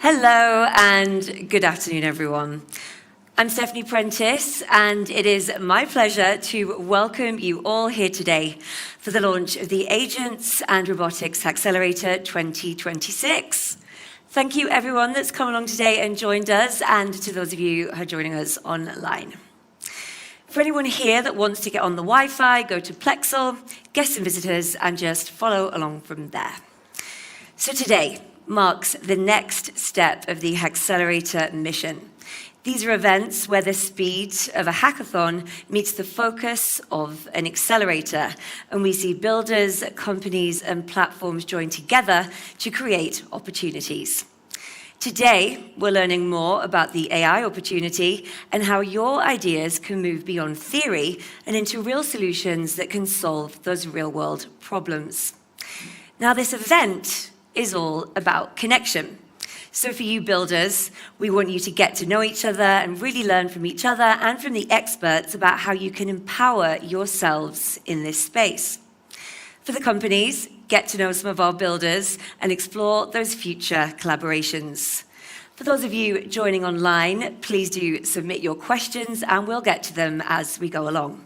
Hello and good afternoon, everyone. I'm Stephanie Prentice, and it is my pleasure to welcome you all here today for the launch of the Agents and Robotics HackXelerator 2026. Thank you, everyone that's come along today and joined us, and to those of you who are joining us online. For anyone here that wants to get on the Wi-Fi, go to Plexal, guests and visitors, and just follow along from there. So today marks the next step of the HackXelerator mission. These are events where the speed of a hackathon meets the focus of an accelerator, and we see builders, companies, and platforms join together to create opportunities. Today, we're learning more about the AI opportunity and how your ideas can move beyond theory and into real solutions that can solve those real-world problems. Now, this event is all about connection. So for you builders, we want you to get to know each other and really learn from each other and from the experts about how you can empower yourselves in this space. For the companies, get to know some of our builders and explore those future collaborations. For those of you joining online, please do submit your questions and we'll get to them as we go along.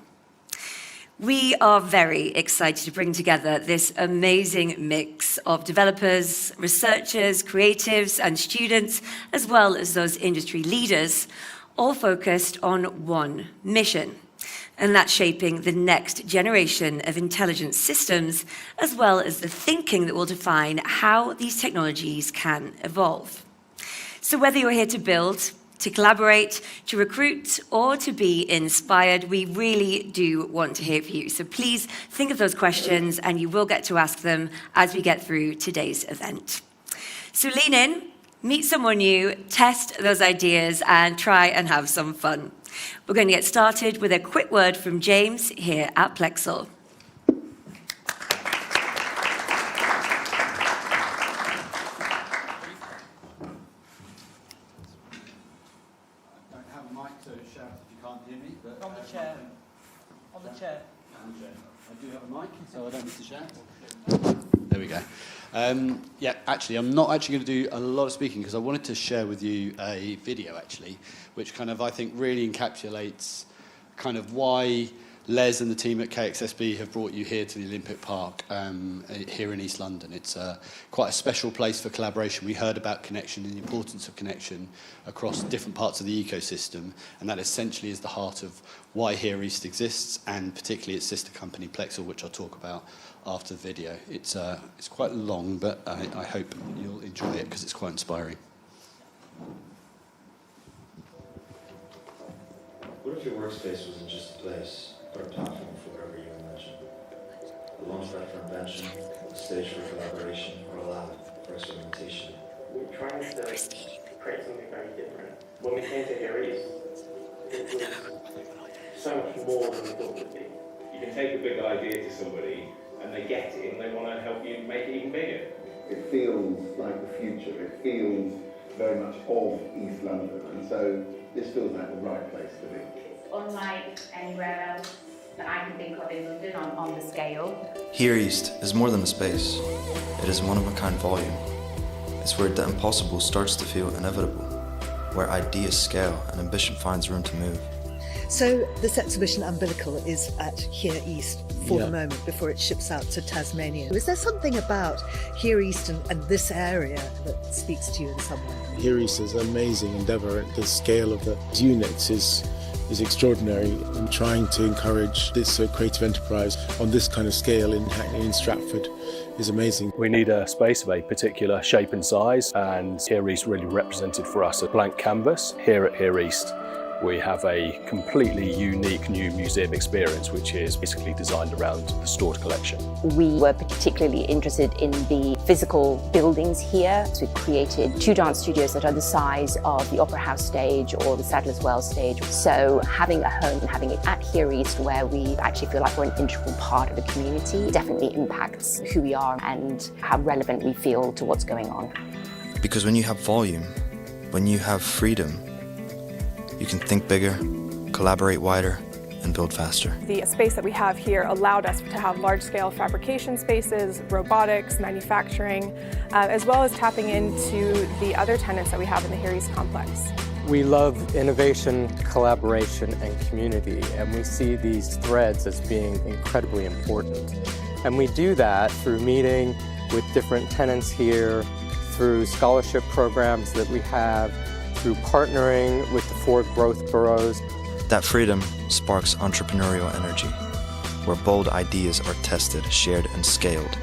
We are very excited to bring together this amazing mix of developers, researchers, creatives, and students, as well as those industry leaders, all focused on one mission, and that's shaping the next generation of intelligent systems, as well as the thinking that will define how these technologies can evolve. So whether you're here to build, to collaborate, to recruit, or to be inspired, we really do want to hear from you. So please think of those questions and you will get to ask them as we get through today's event. So lean in, meet someone new, test those ideas, and try and have some fun. We're going to get started with a quick word from James here at Plexal. I do have a mic, so I don't need to shout. There we go. Actually, I'm not actually going to do a lot of speaking because I wanted to share with you a video, actually, which kind of, I think, really encapsulates kind of why Les and the team at KXSB have brought you here to the Olympic Park here in East London. It's quite a special place for collaboration. We heard about connection and the importance of connection across different parts of the ecosystem, and that essentially is the heart of why Here East exists, and particularly its sister company Plexal, which I'll talk about after the video. It's quite long, but I hope you'll enjoy it because it's quite inspiring. What if your workspace wasn't just a place, but a platform for whatever you imagine? A launchpad for invention, a stage for collaboration, or a lab for experimentation. We're trying to create something very different. When we came to Here East, it was so much more than we thought it would be. You can take a big idea to somebody and they get it and they want to help you make it even bigger. It feels like the future. It feels very much of East London, and so this feels like the right place to be. Unlike anywhere else that I can think of in London on the scale. Here East is more than a space. It is a one-of-a-kind volume. It's where the impossible starts to feel inevitable, where ideas scale and ambition finds room to move. So this exhibition Umbilical is at Here East for the moment before it ships out to Tasmania. Is there something about Here East and this area that speaks to you in some way? Here East is an amazing endeavour. The scale of the units is extraordinary, and trying to encourage this creative enterprise on this kind of scale in Hackney and Stratford is amazing. We need a space of a particular shape and size, and Here East really represented for us a blank canvas. Here at Here East, we have a completely unique new museum experience, which is basically designed around the stored collection. We were particularly interested in the physical buildings here. So we created 2 dance studios that are the size of the Opera House stage or the Sadler's Wells stage. So having a home and having it at Here East, where we actually feel like we're an integral part of the community, definitely impacts who we are and how relevant we feel to what's going on. Because when you have volume, when you have freedom, you can think bigger, collaborate wider, and build faster. The space that we have here allowed us to have large-scale fabrication spaces, robotics, manufacturing, as well as tapping into the other tenants that we have in the Here East complex. We love innovation, collaboration, and community, and we see these threads as being incredibly important. And we do that through meeting with different tenants here, through scholarship programs that we have, through partnering with the 4 growth boroughs. That freedom sparks entrepreneurial energy, where bold ideas are tested, shared, and scaled.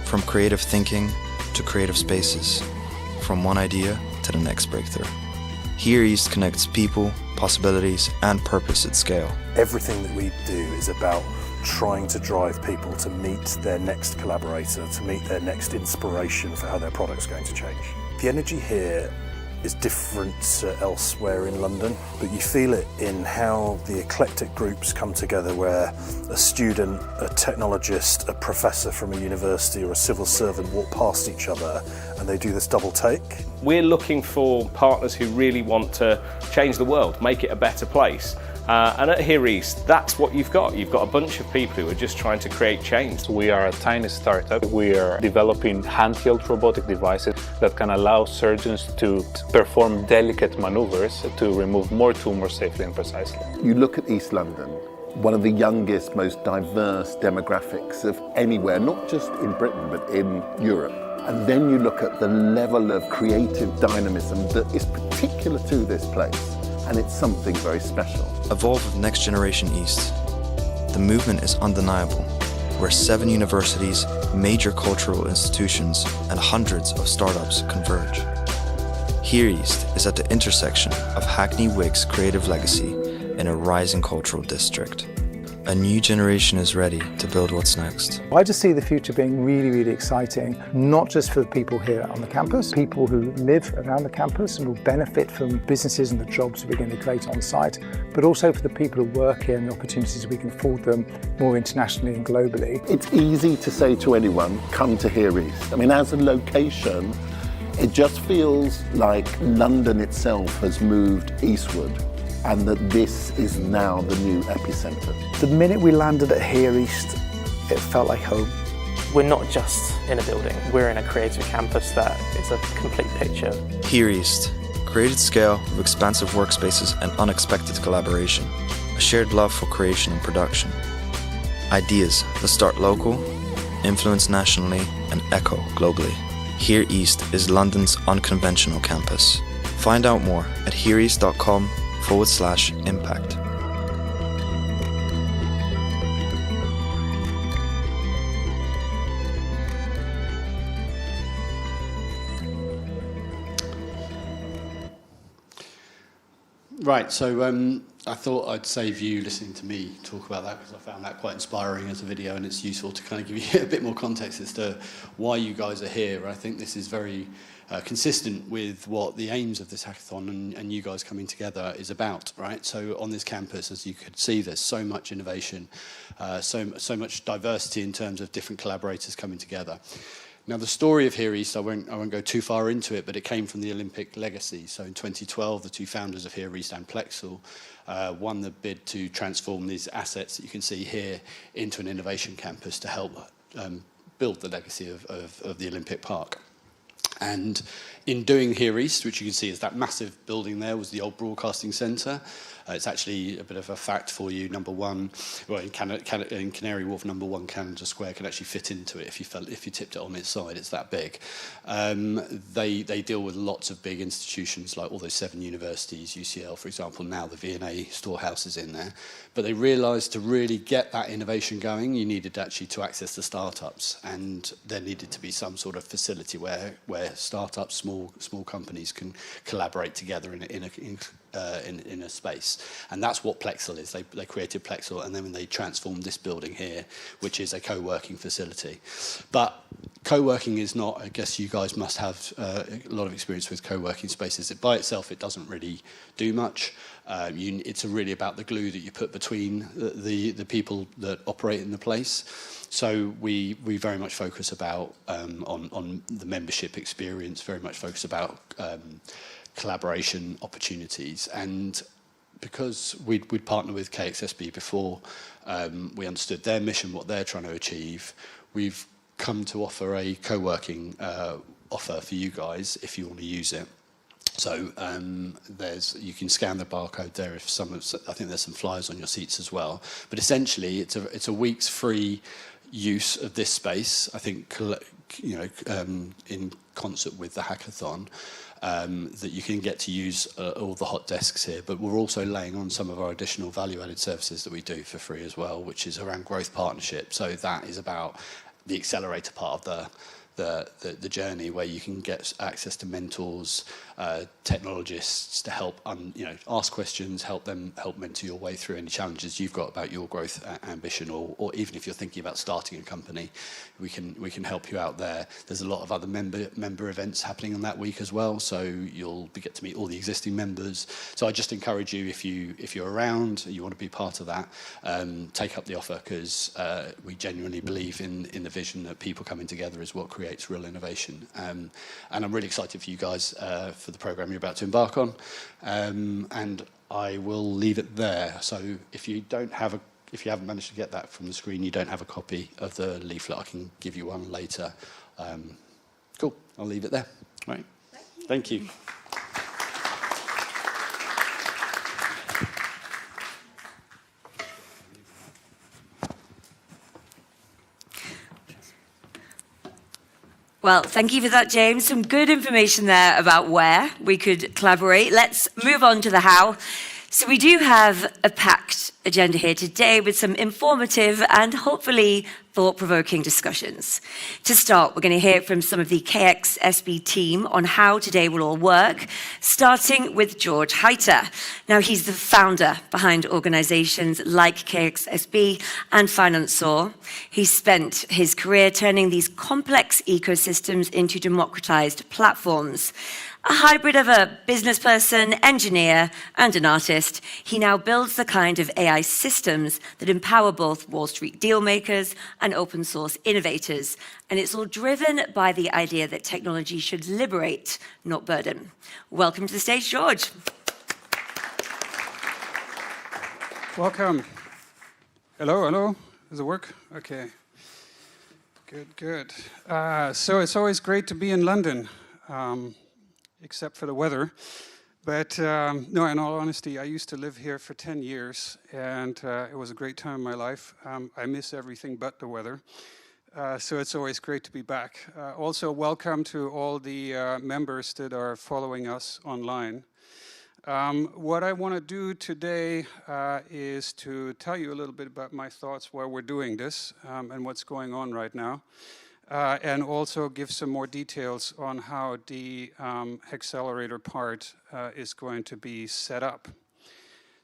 From creative thinking to creative spaces, from one idea to the next breakthrough. Here East connects people, possibilities, and purpose at scale. Everything that we do is about trying to drive people to meet their next collaborator, to meet their next inspiration for how their product's going to change. The energy here is different elsewhere in London, but you feel it in how the eclectic groups come together, where a student, a technologist, a professor from a university or a civil servant walk past each other and they do this double take. We're looking for partners who really want to change the world, make it a better place. And at Here East, that's what you've got. You've got a bunch of people who are just trying to create change. We are a tiny startup. We are developing handheld robotic devices that can allow surgeons to perform delicate maneuvers to remove more tumors safely and precisely. You look at East London, one of the youngest, most diverse demographics of anywhere, not just in Britain, but in Europe. And then you look at the level of creative dynamism that is particular to this place. And it's something very special. Evolve with Next Generation East. The movement is undeniable, where 7 universities, major cultural institutions, and hundreds of startups converge. Here East is at the intersection of Hackney Wick's creative legacy in a rising cultural district. A new generation is ready to build what's next. I just see the future being really, really exciting, not just for the people here on the campus, people who live around the campus and will benefit from businesses and the jobs we're going to create on site, but also for the people who work here and the opportunities we can afford them more internationally and globally. It's easy to say to anyone, come to Here East. I mean, as a location, it just feels like London itself has moved eastward, and that this is now the new epicenter. The minute we landed at Here East, it felt like home. We're not just in a building, we're in a creative campus that is a complete picture. Here East, created scale with expansive workspaces and unexpected collaboration. A shared love for creation and production. Ideas that start local, influence nationally, and echo globally. Here East is London's unconventional campus. Find out more at hereeast.com/impact. Right, so I thought I'd save you listening to me talk about that, because I found that quite inspiring as a video, and it's useful to kind of give you a bit more context as to why you guys are here. I think this is very consistent with what the aims of this hackathon and you guys coming together is about, right? So on this campus, as you could see, there's so much innovation, so much diversity in terms of different collaborators coming together. Now, the story of Here East, I won't go too far into it, but it came from the Olympic legacy. So in 2012, the two founders of Here East and Plexal won the bid to transform these assets that you can see here into an innovation campus to help build the legacy of the Olympic Park. And in doing Here East, which you can see is that massive building there, was the old broadcasting centre. It's actually a bit of a fact for you. Number one, well, in Canary Wharf, number one Canada Square can actually fit into it if you tipped it on its side. It's that big. They deal with lots of big institutions, like all those 7 universities, UCL, for example. Now the V&A Storehouse is in there. But they realised to really get that innovation going, you needed actually to access the startups, and there needed to be some sort of facility where startups, small companies can collaborate together in a space. And that's what Plexal is. They created Plexal, and then when they transformed this building here, which is a co-working facility. But co-working is not, I guess you guys must have a lot of experience with co-working spaces. By itself, it doesn't really do much. It's really about the glue that you put between the people that operate in the place. So we very much focus about on the membership experience, very much focus about collaboration opportunities. And because we'd partnered with KXSB before, we understood their mission, what they're trying to achieve. We've come to offer a co-working offer for you guys if you want to use it. So you can scan the barcode there. If I think there's some flyers on your seats as well. But essentially, it's a week's free use of this space. I think in concert with the hackathon, that you can get to use all the hot desks here. But we're also laying on some of our additional value-added services that we do for free as well, which is around growth partnership. So that is about the accelerator part of the journey, where you can get access to mentors, technologists to help ask questions, help mentor your way through any challenges you've got about your growth ambition, or even if you're thinking about starting a company, we can help you out there. There's a lot of other member events happening on that week as well, so you'll get to meet all the existing members. So I just encourage you, if you're around, you want to be part of that, take up the offer, because we genuinely believe in the vision that people coming together is what creates real innovation. And I'm really excited for you guys for the program you're about to embark on. And I will leave it there. So if you haven't managed to get that from the screen, you don't have a copy of the leaflet, I can give you one later. Cool, I'll leave it there. Right. Thank you. Well, thank you for that, James. Some good information there about where we could collaborate. Let's move on to the how. So we do have a packed agenda here today with some informative and hopefully thought-provoking discussions. To start, we're going to hear from some of the KXSB team on how today will all work, starting with George Heiter. Now, he's the founder behind organizations like KXSB and Finansor. He spent his career turning these complex ecosystems into democratized platforms. A hybrid of a business person, engineer, and an artist, he now builds the kind of AI systems that empower both Wall Street deal makers and open source innovators. And it's all driven by the idea that technology should liberate, not burden. Welcome to the stage, George. Welcome. Hello. Does it work? Okay. Good. So it's always great to be in London. Except for the weather. But no, in all honesty, I used to live here for 10 years, and it was a great time in my life. I miss everything but the weather. So it's always great to be back. Also, welcome to all the members that are following us online. What I want to do today is to tell you a little bit about my thoughts while we're doing this and what's going on right now. And also give some more details on how the ARXelerator part is going to be set up.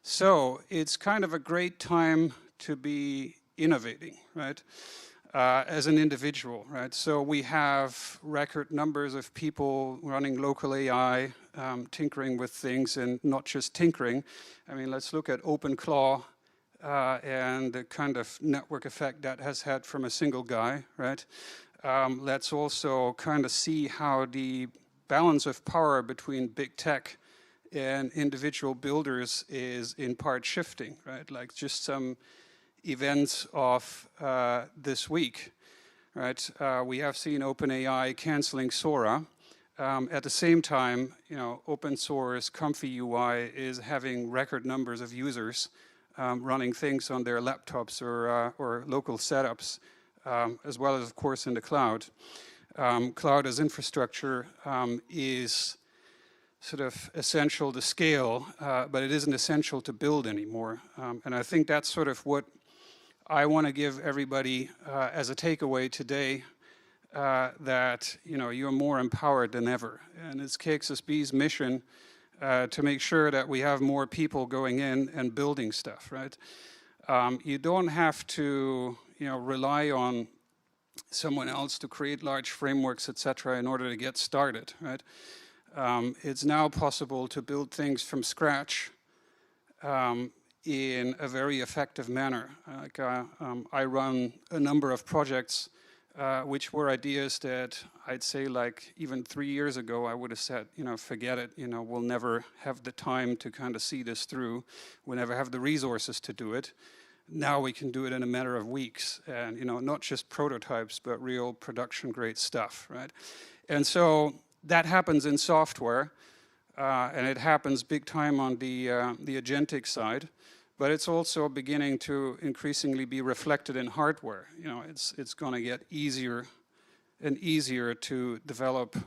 So it's kind of a great time to be innovating, right? As an individual, right? So we have record numbers of people running local AI, tinkering with things, and not just tinkering. I mean, let's look at OpenClaw and the kind of network effect that has had from a single guy, right? Let's also kind of see how the balance of power between big tech and individual builders is in part shifting, right? Like just some events of this week, right? We have seen OpenAI canceling Sora. At the same time, open source Comfy UI is having record numbers of users running things on their laptops or local setups. As well as, of course, in the cloud. Cloud as infrastructure is sort of essential to scale, but it isn't essential to build anymore. And I think that's sort of what I want to give everybody as a takeaway today, that you're more empowered than ever. And it's KXSB's mission to make sure that we have more people going in and building stuff, right? You don't have to rely on someone else to create large frameworks, etc., in order to get started, right? It's now possible to build things from scratch in a very effective manner. I run a number of projects which were ideas that I'd say like even 3 years ago I would have said, forget it, we'll never have the time to kind of see this through. We'll never have the resources to do it. Now we can do it in a matter of weeks, and not just prototypes, but real production grade stuff, right? And so that happens in software, and it happens big time on the agentic side. But it's also beginning to increasingly be reflected in hardware. It's going to get easier and easier to develop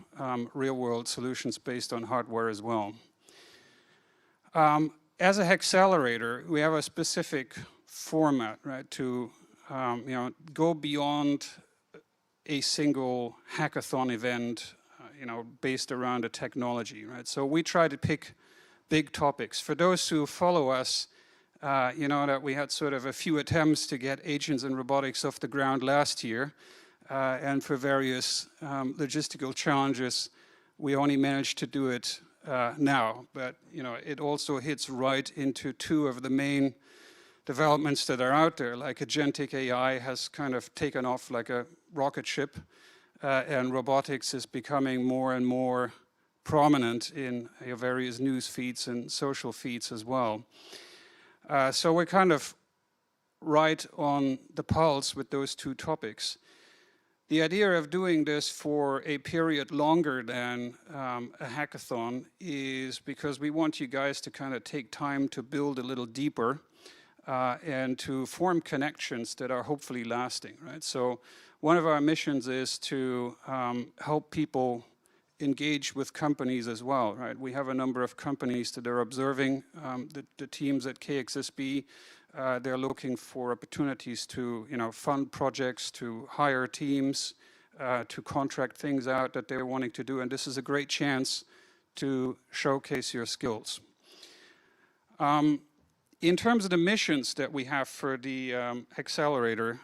real-world solutions based on hardware as well. As a Hackcelerator, we have a specific format, right, to go beyond a single hackathon event, based around a technology, right? So we try to pick big topics. For those who follow us, that we had sort of a few attempts to get agents and robotics off the ground last year, and for various logistical challenges, we only managed to do it now. But it also hits right into two of the main developments that are out there, like agentic AI has kind of taken off like a rocket ship, and robotics is becoming more and more prominent in various news feeds and social feeds as well. So we're kind of right on the pulse with those two topics. The idea of doing this for a period longer than a hackathon is because we want you guys to kind of take time to build a little deeper and to form connections that are hopefully lasting, right? So one of our missions is to help people engage with companies as well, right? We have a number of companies that are observing the teams at KXSB. They're looking for opportunities to, fund projects, to hire teams, to contract things out that they're wanting to do, and this is a great chance to showcase your skills. In terms of the missions that we have for the Accelerator,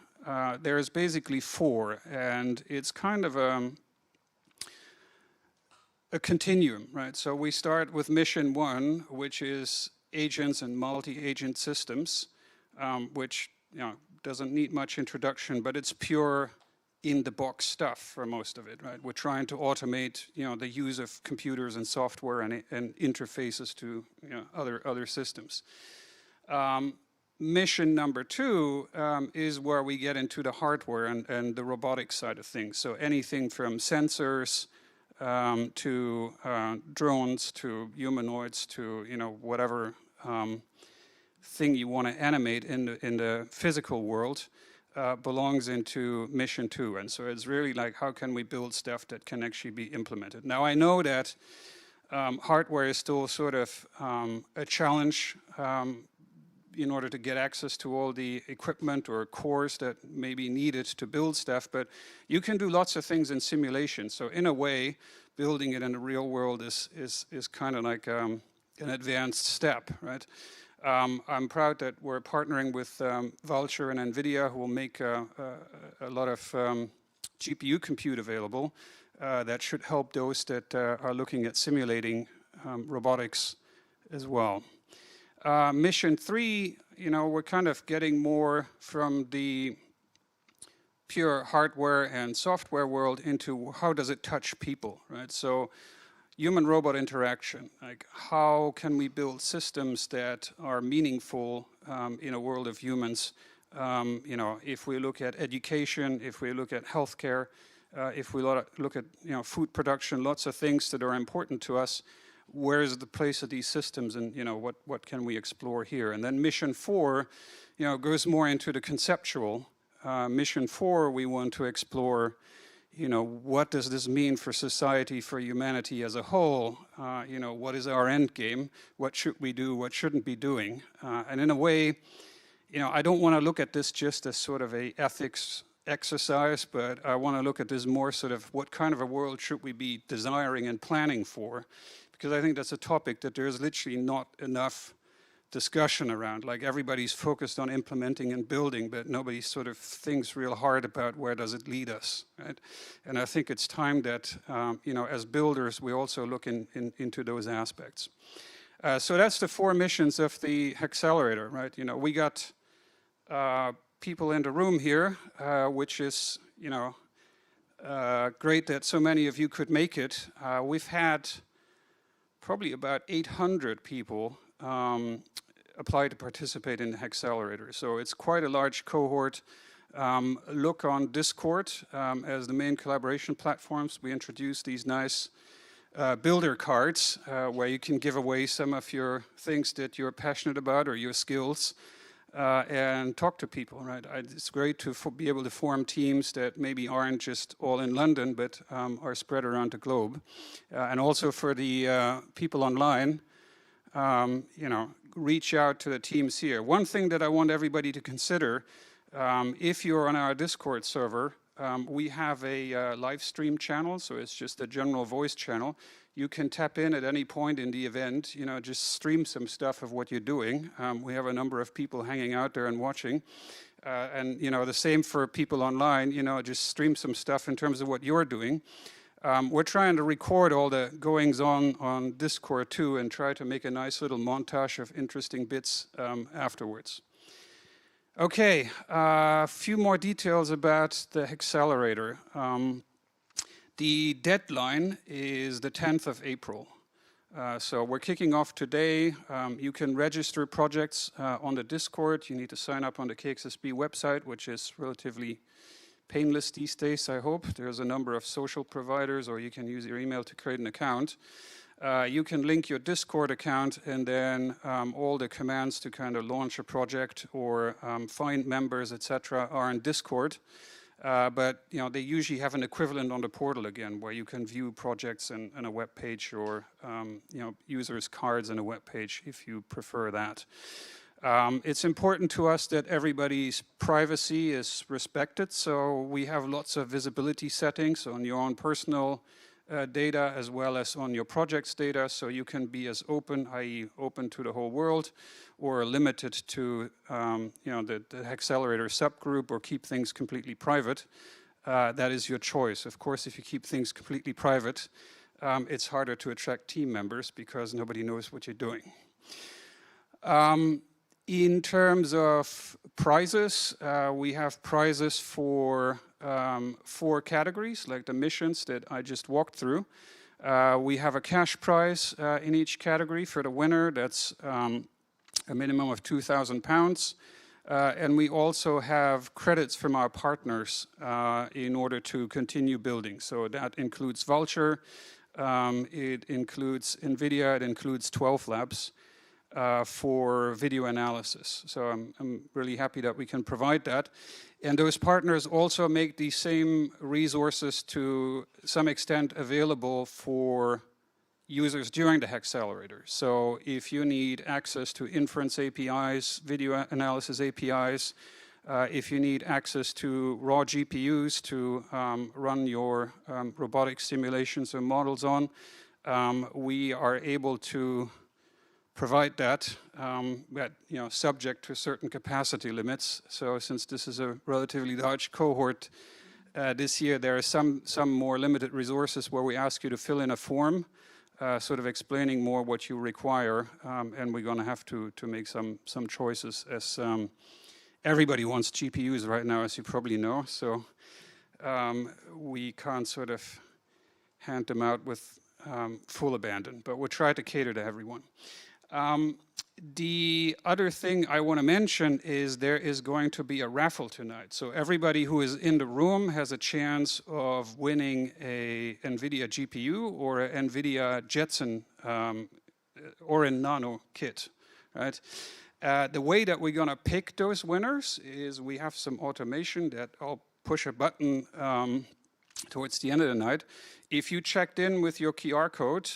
there's basically 4, and it's kind of a continuum, right? So we start with mission 1, which is agents and multi-agent systems, which doesn't need much introduction, but it's pure in-the-box stuff for most of it, right? We're trying to automate, the use of computers and software and interfaces to other systems. Mission number 2 is where we get into the hardware and the robotics side of things. So anything from sensors to drones, to humanoids, to whatever thing you want to animate in the physical world belongs into mission 2. And so it's really like, how can we build stuff that can actually be implemented? Now I know that hardware is still sort of a challenge in order to get access to all the equipment or cores that may be needed to build stuff, but you can do lots of things in simulation. So in a way, building it in the real world is kind of like an advanced step, right? I'm proud that we're partnering with Vultr and NVIDIA, who will make a lot of GPU compute available that should help those that are looking at simulating robotics as well. Mission 3, we're kind of getting more from the pure hardware and software world into how does it touch people, right? So human-robot interaction, like how can we build systems that are meaningful in a world of humans? If we look at education, if we look at healthcare, if we look at food production, lots of things that are important to us. Where is the place of these systems, and what can we explore here? And then mission 4, goes more into the conceptual. Mission 4, we want to explore, what does this mean for society, for humanity as a whole? What is our end game? What should we do? What shouldn't be doing? And in a way, I don't want to look at this just as sort of a ethics exercise, but I want to look at this more sort of what kind of a world should we be desiring and planning for? Because I think that's a topic that there's literally not enough discussion around. Like everybody's focused on implementing and building, but nobody sort of thinks real hard about where does it lead us, right? And I think it's time that, as builders, we also look into those aspects. So that's the 4 missions of the Accelerator, right? We got people in the room here, which is, Great that so many of you could make it. We've had probably about 800 people apply to participate in the AR26. So it's quite a large cohort. Look on Discord as the main collaboration platforms. We introduced these nice builder cards where you can give away some of your things that you're passionate about or your skills and talk to people, right? It's great to be able to form teams that maybe aren't just all in London, but are spread around the globe. And also for the people online, you know, reach out to the teams here. One thing that I want everybody to consider, if you're on our Discord server, we have a live stream channel, so it's just a general voice channel. You can tap in at any point in the event, you know, just stream some stuff of what you're doing. We have a number of people hanging out there and watching. And, you know, the same for people online, you know, just stream some stuff in terms of what you're doing. We're trying to record all the goings on Discord too and try to make a nice little montage of interesting bits afterwards. Okay, a few more details about the AR26. The deadline is the 10th of April. So we're kicking off today. You can register projects on the Discord. You need to sign up on the KXSB website, which is relatively painless these days, I hope. There's a number of social providers, or you can use your email to create an account. You can link your Discord account, and then all the commands to kind of launch a project or find members, etc., are in Discord. But you know, they usually have an equivalent on the portal again, where you can view projects in a web page, or you know, users' cards in a web page if you prefer that. It's important to us that everybody's privacy is respected, so we have lots of visibility settings on your own personal data as well as on your project's data, so you can be as open, i.e. open to the whole world, or limited to you know, the AR26 subgroup, or keep things completely private. That is your choice. Of course, if you keep things completely private, it's harder to attract team members because nobody knows what you're doing. In terms of prizes, we have prizes for 4 categories, like the missions that I just walked through. We have a cash prize in each category for the winner. That's a minimum of £2,000. And we also have credits from our partners in order to continue building. So that includes Vultr, it includes NVIDIA, it includes 12 Labs. For video analysis. So I'm really happy that we can provide that. And those partners also make the same resources to some extent available for users during the AR26. So if you need access to inference APIs, video analysis APIs, if you need access to raw GPUs to run your robotics simulations and models on, we are able to provide that, but you know, subject to certain capacity limits. So since this is a relatively large cohort, this year there are some more limited resources where we ask you to fill in a form, sort of explaining more what you require, and we're going to have to make some choices, as everybody wants GPUs right now, as you probably know. So we can't sort of hand them out with full abandon, but we'll try to cater to everyone. The other thing I want to mention is there is going to be a raffle tonight. So everybody who is in the room has a chance of winning a NVIDIA GPU or an NVIDIA Jetson or a Nano kit, right? The way that we're going to pick those winners is we have some automation that I'll push a button towards the end of the night. If you checked in with your QR code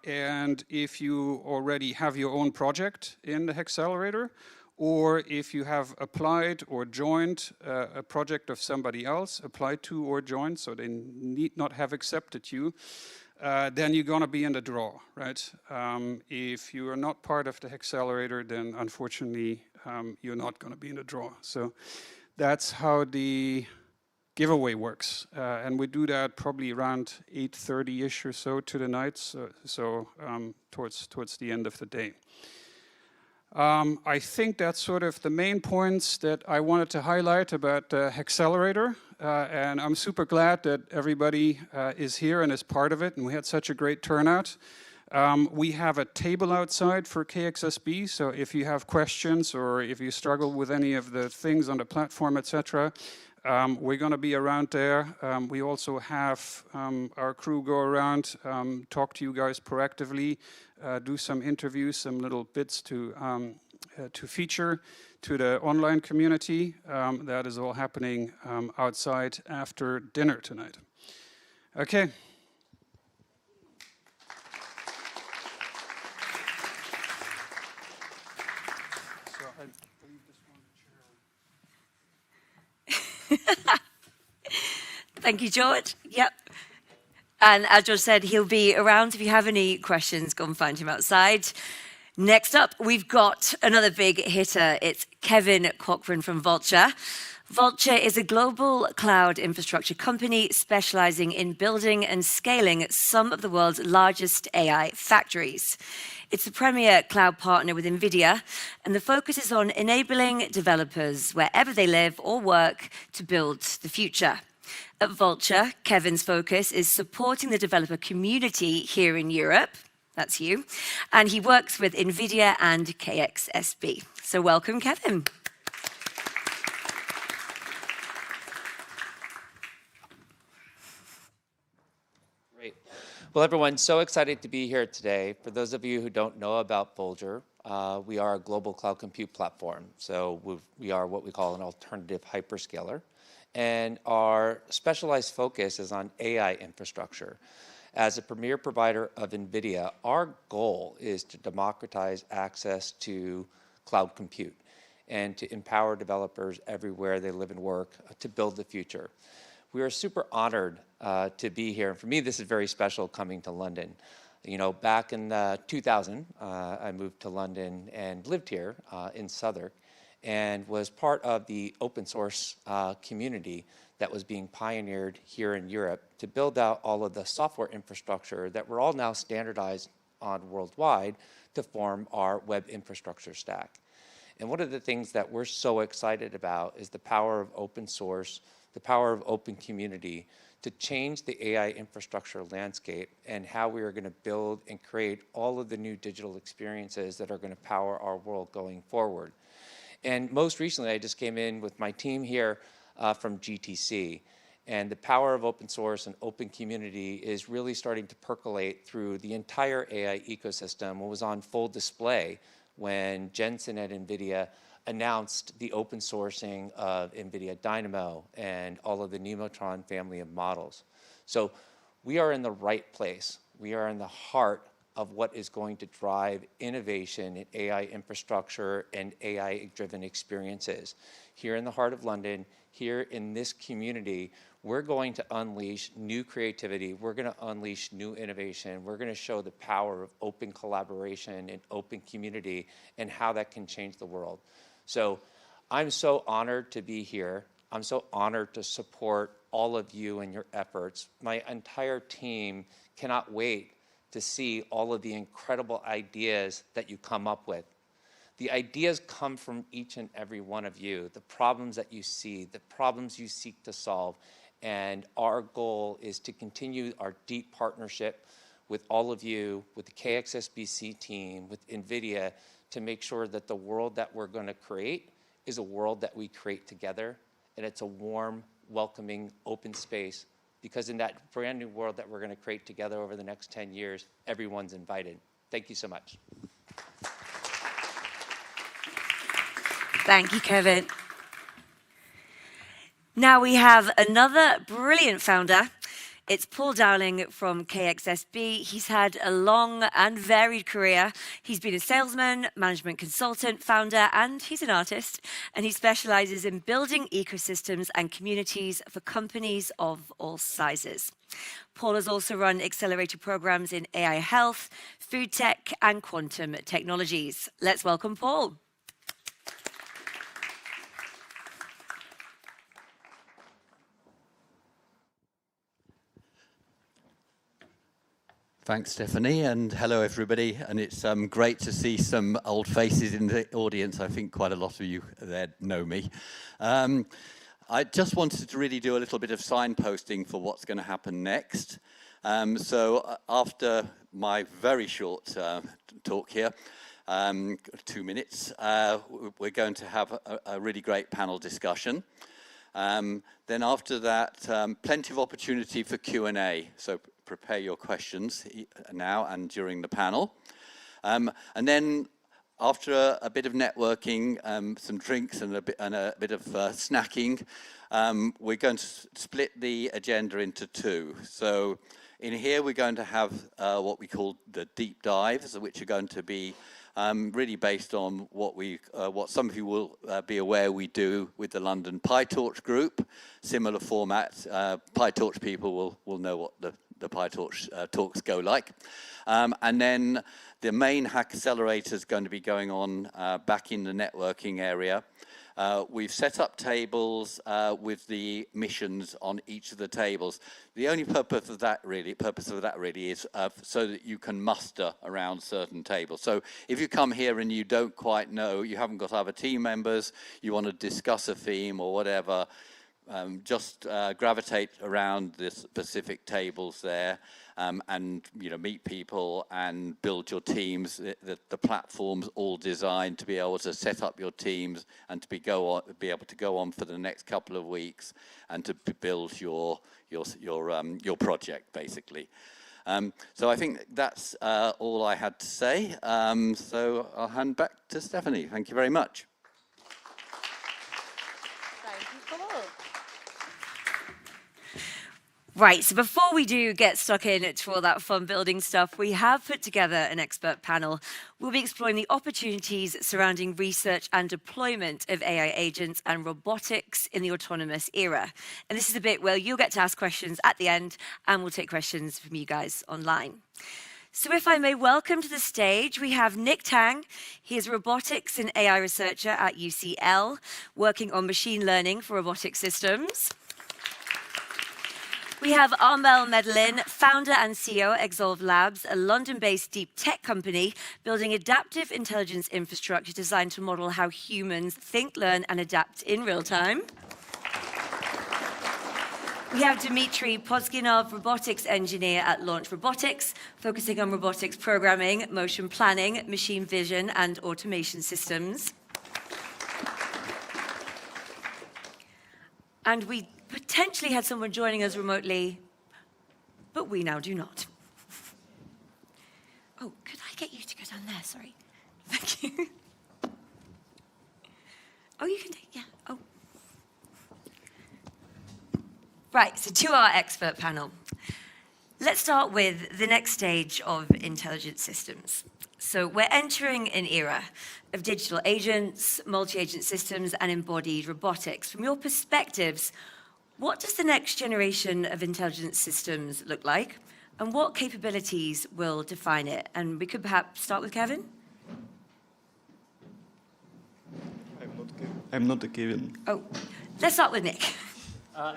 and if you already have your own project in the AR26, or if you have applied or joined a project of somebody else, applied to or joined, so they need not have accepted you, then you're going to be in the draw, right? If you are not part of the AR26, then unfortunately you're not going to be in the draw. So that's how the giveaway works, and we do that probably around 8:30ish or so to the night, so towards the end of the day. I think that's sort of the main points that I wanted to highlight about AR26 and I'm super glad that everybody is here and is part of it, and we had such a great turnout. We have a table outside for KXSB, so if you have questions or if you struggle with any of the things on the platform, etc., we're going to be around there. We also have our crew go around, talk to you guys proactively, do some interviews, some little bits to feature to the online community. That is all happening outside after dinner tonight. Okay. So I believe this one chair. Thank you, George. Yep. And as George said, he'll be around. If you have any questions, go and find him outside. Next up, we've got another big hitter. It's Kevin Cochrane from Vultr. Vultr is a global cloud infrastructure company specializing in building and scaling some of the world's largest AI factories. It's a premier cloud partner with NVIDIA, and the focus is on enabling developers wherever they live or work to build the future. At Vultr, Kevin's focus is supporting the developer community here in Europe. That's you. And he works with NVIDIA and KXSB. So welcome, Kevin. Great. Well, everyone, so excited to be here today. For those of you who don't know about Vultr, we are a global cloud compute platform. So we are what we call an alternative hyperscaler. And our specialized focus is on AI infrastructure. As a premier provider of NVIDIA, our goal is to democratize access to cloud compute and to empower developers everywhere they live and work to build the future. We are super honored to be here. And for me, this is very special coming to London. You know, back in 2000, I moved to London and lived here in Southwark, and was part of the open source community that was being pioneered here in Europe to build out all of the software infrastructure that we're all now standardized on worldwide to form our web infrastructure stack. And one of the things that we're so excited about is the power of open source, the power of open community to change the AI infrastructure landscape and how we are going to build and create all of the new digital experiences that are going to power our world going forward. And most recently, I just came in with my team here from GTC. And the power of open source and open community is really starting to percolate through the entire AI ecosystem. It was on full display when Jensen at NVIDIA announced the open sourcing of NVIDIA Dynamo and all of the Nemotron family of models. So we are in the right place. We are in the heart of what is going to drive innovation in AI infrastructure and AI-driven experiences. Here in the heart of London, here in this community, we're going to unleash new creativity. We're going to unleash new innovation. We're going to show the power of open collaboration and open community and how that can change the world. So I'm so honored to be here. I'm so honored to support all of you and your efforts. My entire team cannot wait to see all of the incredible ideas that you come up with. The ideas come from each and every one of you, the problems that you see, the problems you seek to solve, and our goal is to continue our deep partnership with all of you, with the KXSBC team, with NVIDIA, to make sure that the world that we're going to create is a world that we create together, and it's a warm, welcoming, open space. Because in that brand new world that we're going to create together over the next 10 years, everyone's invited. Thank you so much. Thank you, Kevin. Now we have another brilliant founder. It's Paul Dowling from KXSB. He's had a long and varied career. He's been a salesman, management consultant, founder, and he's an artist. And he specializes in building ecosystems and communities for companies of all sizes. Paul has also run accelerator programs in AI health, food tech, and quantum technologies. Let's welcome Paul. Thanks, Stephanie, and hello, everybody. And it's great to see some old faces in the audience. I think quite a lot of you there know me. I just wanted to really do a little bit of signposting for what's going to happen next. So after my very short talk here, 2 minutes, we're going to have a really great panel discussion. Then after that, plenty of opportunity for Q&A. So prepare your questions now and during the panel. And then after a bit of networking, some drinks and a bit of snacking, we're going to split the agenda into two. So in here, we're going to have what we call the deep dives, which are going to be really based on what some of you will be aware we do with the London PyTorch group. Similar format. PyTorch people will know what the PyTorch talks go like. And then the main HackXelerator is going to be going on back in the networking area. We've set up tables with the missions on each of the tables. The only purpose of that really is so that you can muster around certain tables. So if you come here and you don't quite know, you haven't got other team members, you want to discuss a theme or whatever, just gravitate around the specific tables there and meet people and build your teams. The platform's all designed to be able to set up your teams and to be able to go on for the next couple of weeks and to build your project basically. So I think that's all I had to say. So I'll hand back to Stephanie. Thank you very much. Right, so before we do get stuck into all that fun building stuff, we have put together an expert panel. We'll be exploring the opportunities surrounding research and deployment of AI agents and robotics in the autonomous era. And this is a bit where you'll get to ask questions at the end, and we'll take questions from you guys online. So if I may welcome to the stage, we have Zezhi Tang. He is a robotics and AI researcher at UCL, working on machine learning for robotic systems. We have Armelle Madelin, founder and CEO at Xolve Labs, a London-based deep tech company building adaptive intelligence infrastructure designed to model how humans think, learn, and adapt in real time. We have Dmitry, Pozdniakov, robotics engineer at Launch Robotics, focusing on robotics programming, motion planning, machine vision, and automation systems. And we potentially had someone joining us remotely, but we now do not. Oh, could I get you to go down there? Sorry. Thank you. Oh, you can take, yeah. Oh. Right, so to our expert panel. Let's start with the next stage of intelligent systems. So we're entering an era of digital agents, multi-agent systems, and embodied robotics. From your perspectives, what does the next generation of intelligent systems look like? And what capabilities will define it? And we could perhaps start with Kevin. I'm not a Kevin. Oh, let's start with Nick. Oh.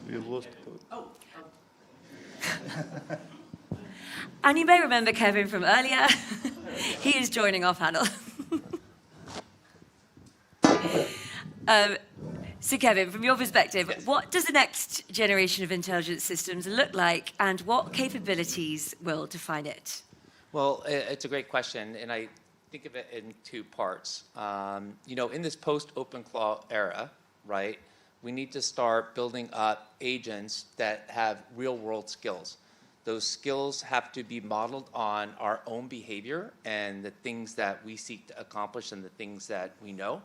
We lost. Oh. And you may remember Kevin from earlier. He is joining our panel. So Kevin, from your perspective, yes, what does the next generation of intelligent systems look like, and what capabilities will define it? Well, it's a great question, and I think of it in two parts. In this post-OpenClaw era, right, we need to start building up agents that have real-world skills. Those skills have to be modeled on our own behavior and the things that we seek to accomplish and the things that we know.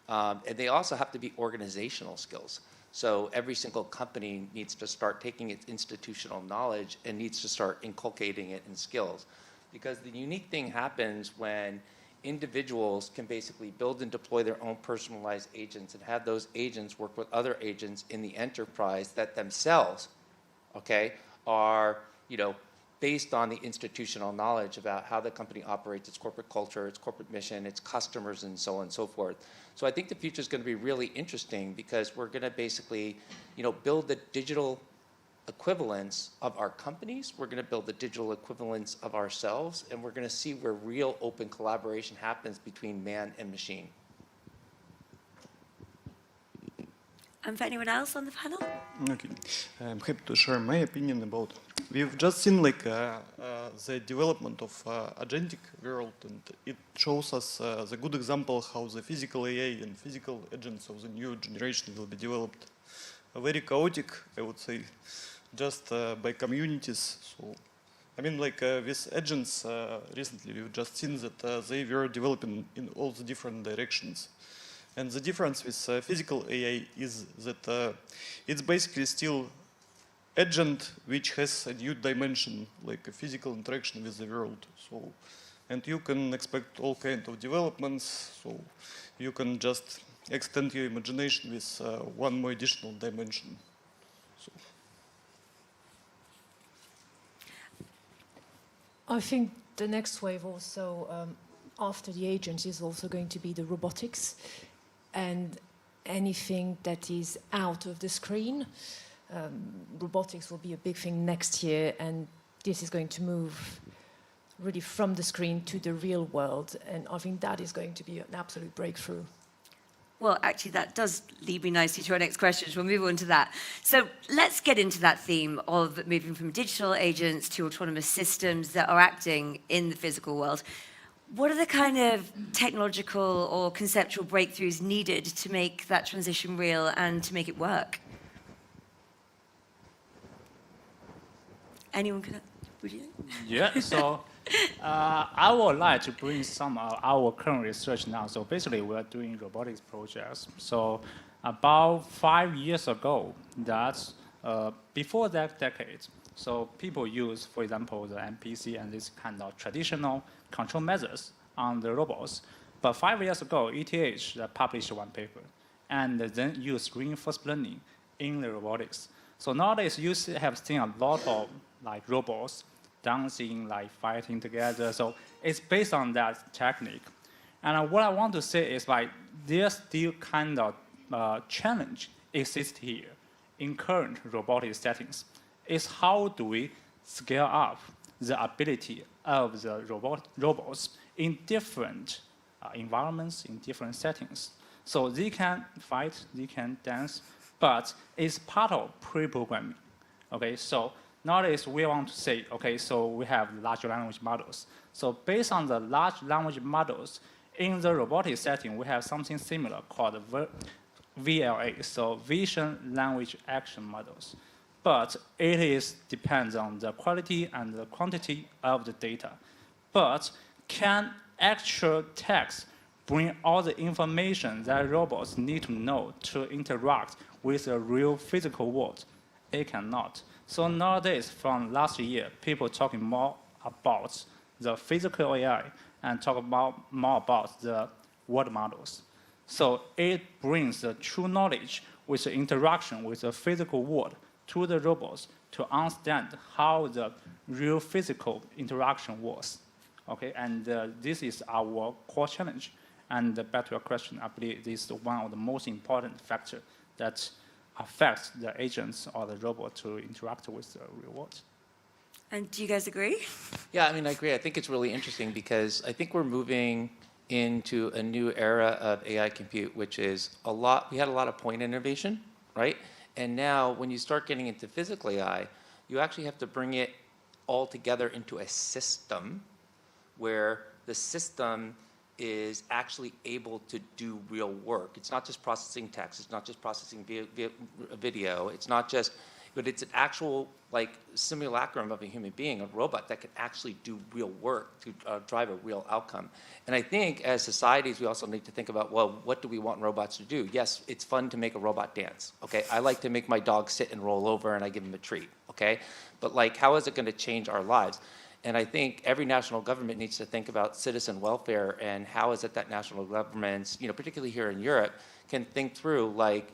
And they also have to be organizational skills. So every single company needs to start taking its institutional knowledge and needs to start inculcating it in skills. Because the unique thing happens when individuals can basically build and deploy their own personalized agents and have those agents work with other agents in the enterprise that themselves, okay, are, based on the institutional knowledge about how the company operates, its corporate culture, its corporate mission, its customers, and so on and so forth. So I think the future is going to be really interesting because we're going to basically, build the digital equivalents of our companies. We're going to build the digital equivalents of ourselves, and we're going to see where real open collaboration happens between man and machine. And for anyone else on the panel? Okay, I'm happy to share my opinion about. We've just seen like the development of agentic world, and it shows us the good example how the physical AI and physical agents of the new generation will be developed. Very chaotic, I would say, just by communities. So, I mean, like with agents, recently we've just seen that they were developing in all the different directions. And the difference with physical AI is that it's basically still agent which has a new dimension, like a physical interaction with the world. So, and you can expect all kinds of developments. So you can just extend your imagination with one more additional dimension. So. I think the next wave also, after the agents, is also going to be the robotics. And anything that is out of the screen. Robotics will be a big thing next year, and this is going to move really from the screen to the real world, and I think that is going to be an absolute breakthrough. Well, actually, that does lead me nicely to our next question, so we'll move on to that. So let's get into that theme of moving from digital agents to autonomous systems that are acting in the physical world. What are the kind of technological or conceptual breakthroughs needed to make that transition real and to make it work? Anyone can? Would you? Yeah, so I would like to bring some of our current research now. So basically, we're doing robotics projects. So about 5 years ago, that's before that decade, so people use, for example, the MPC and this kind of traditional control methods on the robots. But 5 years ago, ETH published one paper and then used reinforcement learning in the robotics. So nowadays, you have seen a lot of like robots dancing, like fighting together. So it's based on that technique. And what I want to say is like there's still kind of challenge exists here in current robotic settings. Is how do we scale up the ability of the robots in different environments, in different settings. So they can fight, they can dance, but it's part of pre-programming. Okay, so nowadays we want to say, okay, so we have large language models. So based on the large language models, in the robotic setting, we have something similar called VLA, so Vision Language Action Models. But it depends on the quality and the quantity of the data. But can actual text bring all the information that robots need to know to interact with a real physical world? It cannot. So nowadays, from last year, people talking more about the physical AI and talk more about the world models. So it brings the true knowledge with the interaction with the physical world to the robots to understand how the real physical interaction works. Okay, and this is our core challenge. And back to your question, I believe this is one of the most important factors that affects the agents or the robot to interact with the real world. And do you guys agree? Yeah, I mean, I agree. I think it's really interesting because I think we're moving into a new era of AI compute, which is we had a lot of point innovation, right? And now when you start getting into physical AI, you actually have to bring it all together into a system where the system is actually able to do real work. It's not just processing text, it's not just processing video, it's not just, but it's an actual like simulacrum of a human being, a robot that can actually do real work to drive a real outcome. And I think as societies, we also need to think about, well, what do we want robots to do? Yes, it's fun to make a robot dance, okay? I like to make my dog sit and roll over and I give him a treat, okay? But like, how is it gonna change our lives? And I think every national government needs to think about citizen welfare and how is it that national governments, particularly here in Europe, can think through like,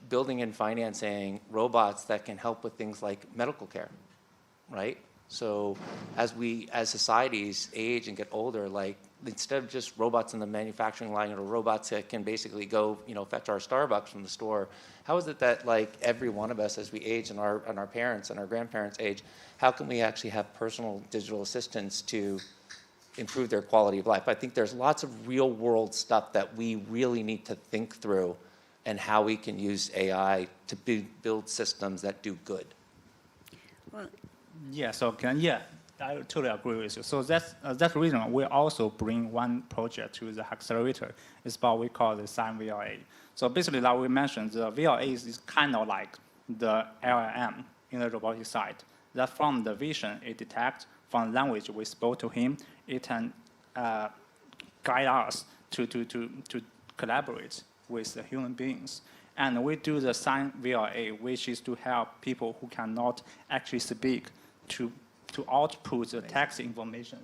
building and financing robots that can help with things like medical care, right? So as societies age and get older, like instead of just robots in the manufacturing line or robots that can basically go, fetch our Starbucks from the store, how is it that like every one of us as we age and our parents and our grandparents age, how can we actually have personal digital assistants to improve their quality of life? I think there's lots of real world stuff that we really need to think through and how we can use AI to build systems that do good. Well, I totally agree with you. So that's the reason we also bring one project to the HackXelerator. It's about we call the Sign VLA. So basically, like we mentioned, the VLA is kind of like the LLM in the robotic side. That from the vision it detects, from language we spoke to him, it can guide us to collaborate with the human beings. And we do the Sign VLA, which is to help people who cannot actually speak to output the text information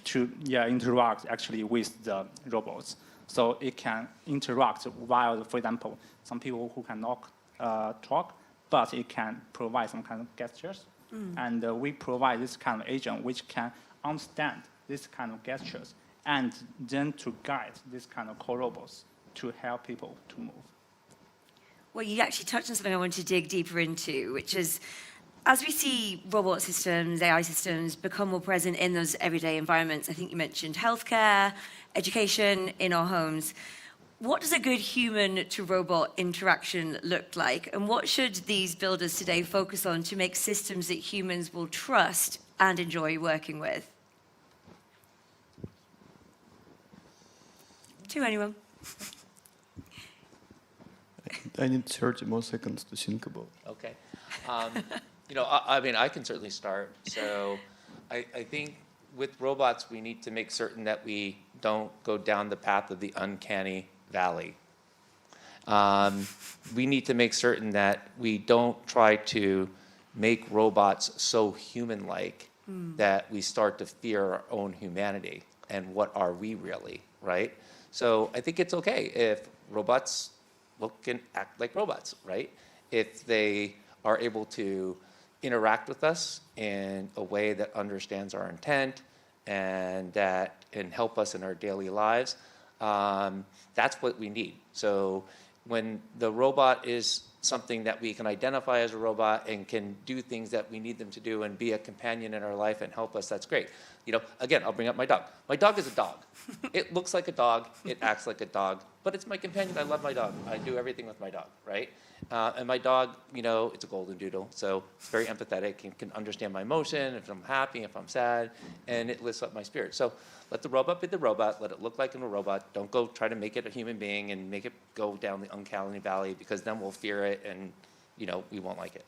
to interact actually with the robots. So it can interact while, for example, some people who cannot talk, but it can provide some kind of gestures. And we provide this kind of agent which can understand this kind of gestures and then to guide this kind of core robots to help people to move. Well, you actually touched on something I want to dig deeper into, which is as we see robot systems, AI systems become more present in those everyday environments, I think you mentioned healthcare, education, in our homes. What does a good human-to-robot interaction look like? And what should these builders today focus on to make systems that humans will trust and enjoy working with? To anyone? I need 30 more seconds to think about. Okay. I mean, I can certainly start. So I think with robots, we need to make certain that we don't go down the path of the uncanny valley. We need to make certain that we don't try to make robots so human-like that we start to fear our own humanity and what are we really, right? So I think it's okay if robots look and act like robots, right? If they are able to interact with us in a way that understands our intent and that can help us in our daily lives, that's what we need. So when the robot is something that we can identify as a robot and can do things that we need them to do and be a companion in our life and help us, that's great. Again, I'll bring up my dog. My dog is a dog. It looks like a dog, it acts like a dog, but it's my companion. I love my dog. I do everything with my dog, right? And my dog, it's a golden doodle, so it's very empathetic and can understand my emotion, if I'm happy, if I'm sad, and it lifts up my spirit. So let the robot be the robot, let it look like a robot. Don't go try to make it a human being and make it go down the uncanny valley, because then we'll fear it and, we won't like it.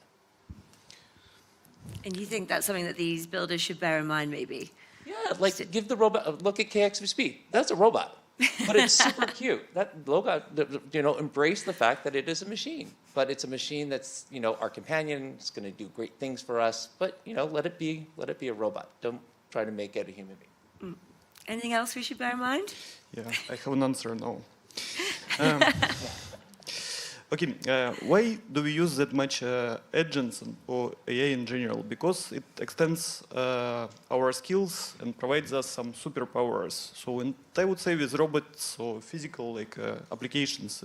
And you think that's something that these builders should bear in mind, maybe? Yeah, like give the robot a look at KXSB. That's a robot. But it's super cute. That logo, embrace the fact that it is a machine. But it's a machine that's, our companion. It's going to do great things for us. But, let it be a robot. Don't try to make it a human being. Anything else we should bear in mind? Yeah, I have an answer now. Why do we use that much agents or AI in general? Because it extends our skills and provides us some superpowers. So I would say with robots or physical applications,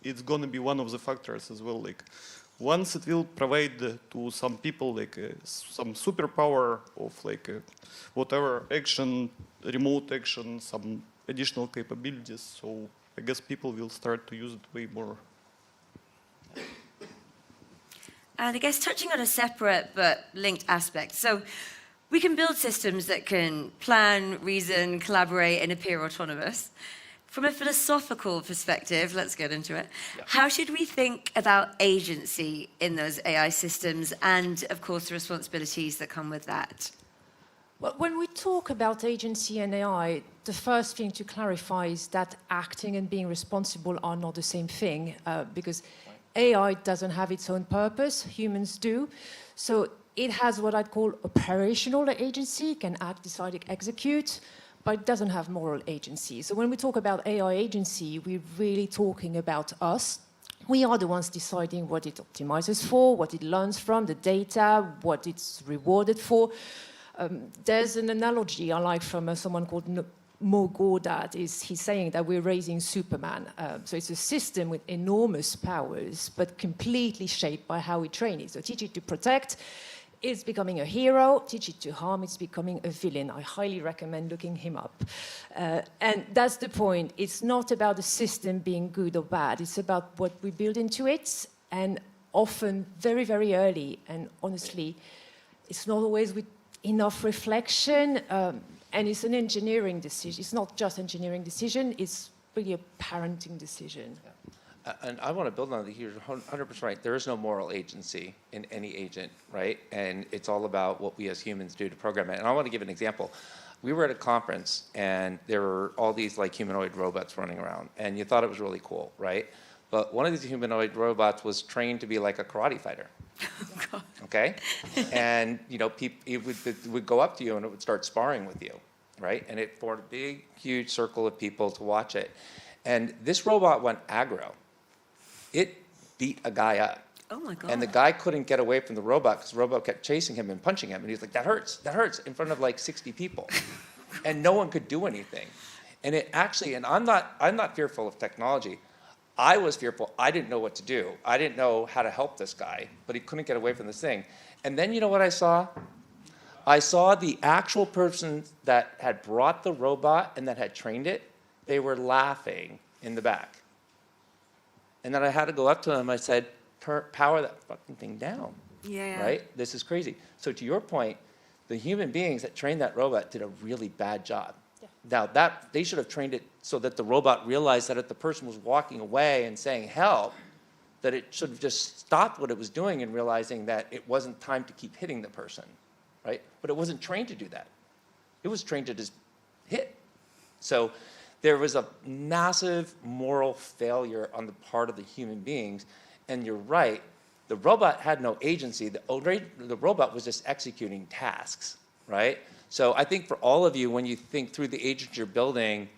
it's going to be one of the factors as well. Once it will provide to some people some superpower of whatever action, remote action, some additional capabilities. So I guess people will start to use it way more. And I guess touching on a separate but linked aspect. So we can build systems that can plan, reason, collaborate, and appear autonomous. From a philosophical perspective, let's get into it. Yeah. How should we think about agency in those AI systems and, of course, the responsibilities that come with that? Well, when we talk about agency and AI, the first thing to clarify is that acting and being responsible are not the same thing, because AI doesn't have its own purpose, humans do. So it has what I'd call operational agency, can act, decide, execute, but it doesn't have moral agency. So when we talk about AI agency, we're really talking about us. We are the ones deciding what it optimizes for, what it learns from, the data, what it's rewarded for. There's an analogy I like from someone called more gored at is he's saying that we're raising Superman. So it's a system with enormous powers, but completely shaped by how we train it. So teach it to protect, it's becoming a hero. Teach it to harm, it's becoming a villain. I highly recommend looking him up. And that's the point. It's not about the system being good or bad. It's about what we build into it, and often very, very early. And honestly, it's not always with enough reflection. And it's an engineering decision. It's not just engineering decision. It's really a parenting decision. Yeah. And I want to build on that. You're 100% right. There is no moral agency in any agent, right? And it's all about what we as humans do to program it. And I want to give an example. We were at a conference, and there were all these like humanoid robots running around, and you thought it was really cool, right? But one of these humanoid robots was trained to be like a karate fighter. Okay? And, you know, it would go up to you and it would start sparring with you, right? And it formed a big, huge circle of people to watch it. And this robot went aggro. It beat a guy up. Oh, my God. And the guy couldn't get away from the robot because the robot kept chasing him and punching him. And he was like, that hurts, in front of like 60 people. And no one could do anything. And it actually, and I'm not fearful of technology. I was fearful. I didn't know what to do. I didn't know how to help this guy, but he couldn't get away from this thing. And then you know what I saw? I saw the actual person that had brought the robot and that had trained it. They were laughing in the back. And then I had to go up to them. I said, power that fucking thing down. Yeah. Right? This is crazy. So to your point, the human beings that trained that robot did a really bad job. Now, they should have trained it so that the robot realized that if the person was walking away and saying help, that it should have just stopped what it was doing and realizing that it wasn't time to keep hitting the person, right? But it wasn't trained to do that. It was trained to just hit. So there was a massive moral failure on the part of the human beings. And you're right, the robot had no agency. The robot was just executing tasks, right? So I think for all of you, when you think through the agent you're building,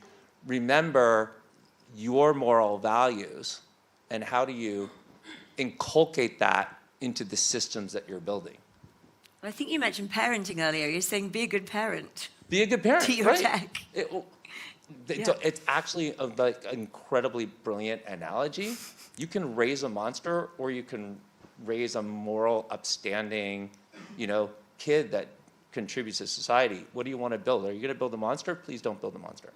remember your moral values and how do you inculcate that into the systems that you're building. I think you mentioned parenting earlier. You're saying be a good parent. Be a good parent, to your right? tech. It's actually an incredibly brilliant analogy. You can raise a monster or you can raise a moral, upstanding, kid that contributes to society. What do you want to build? Are you going to build a monster? Please don't build a monster.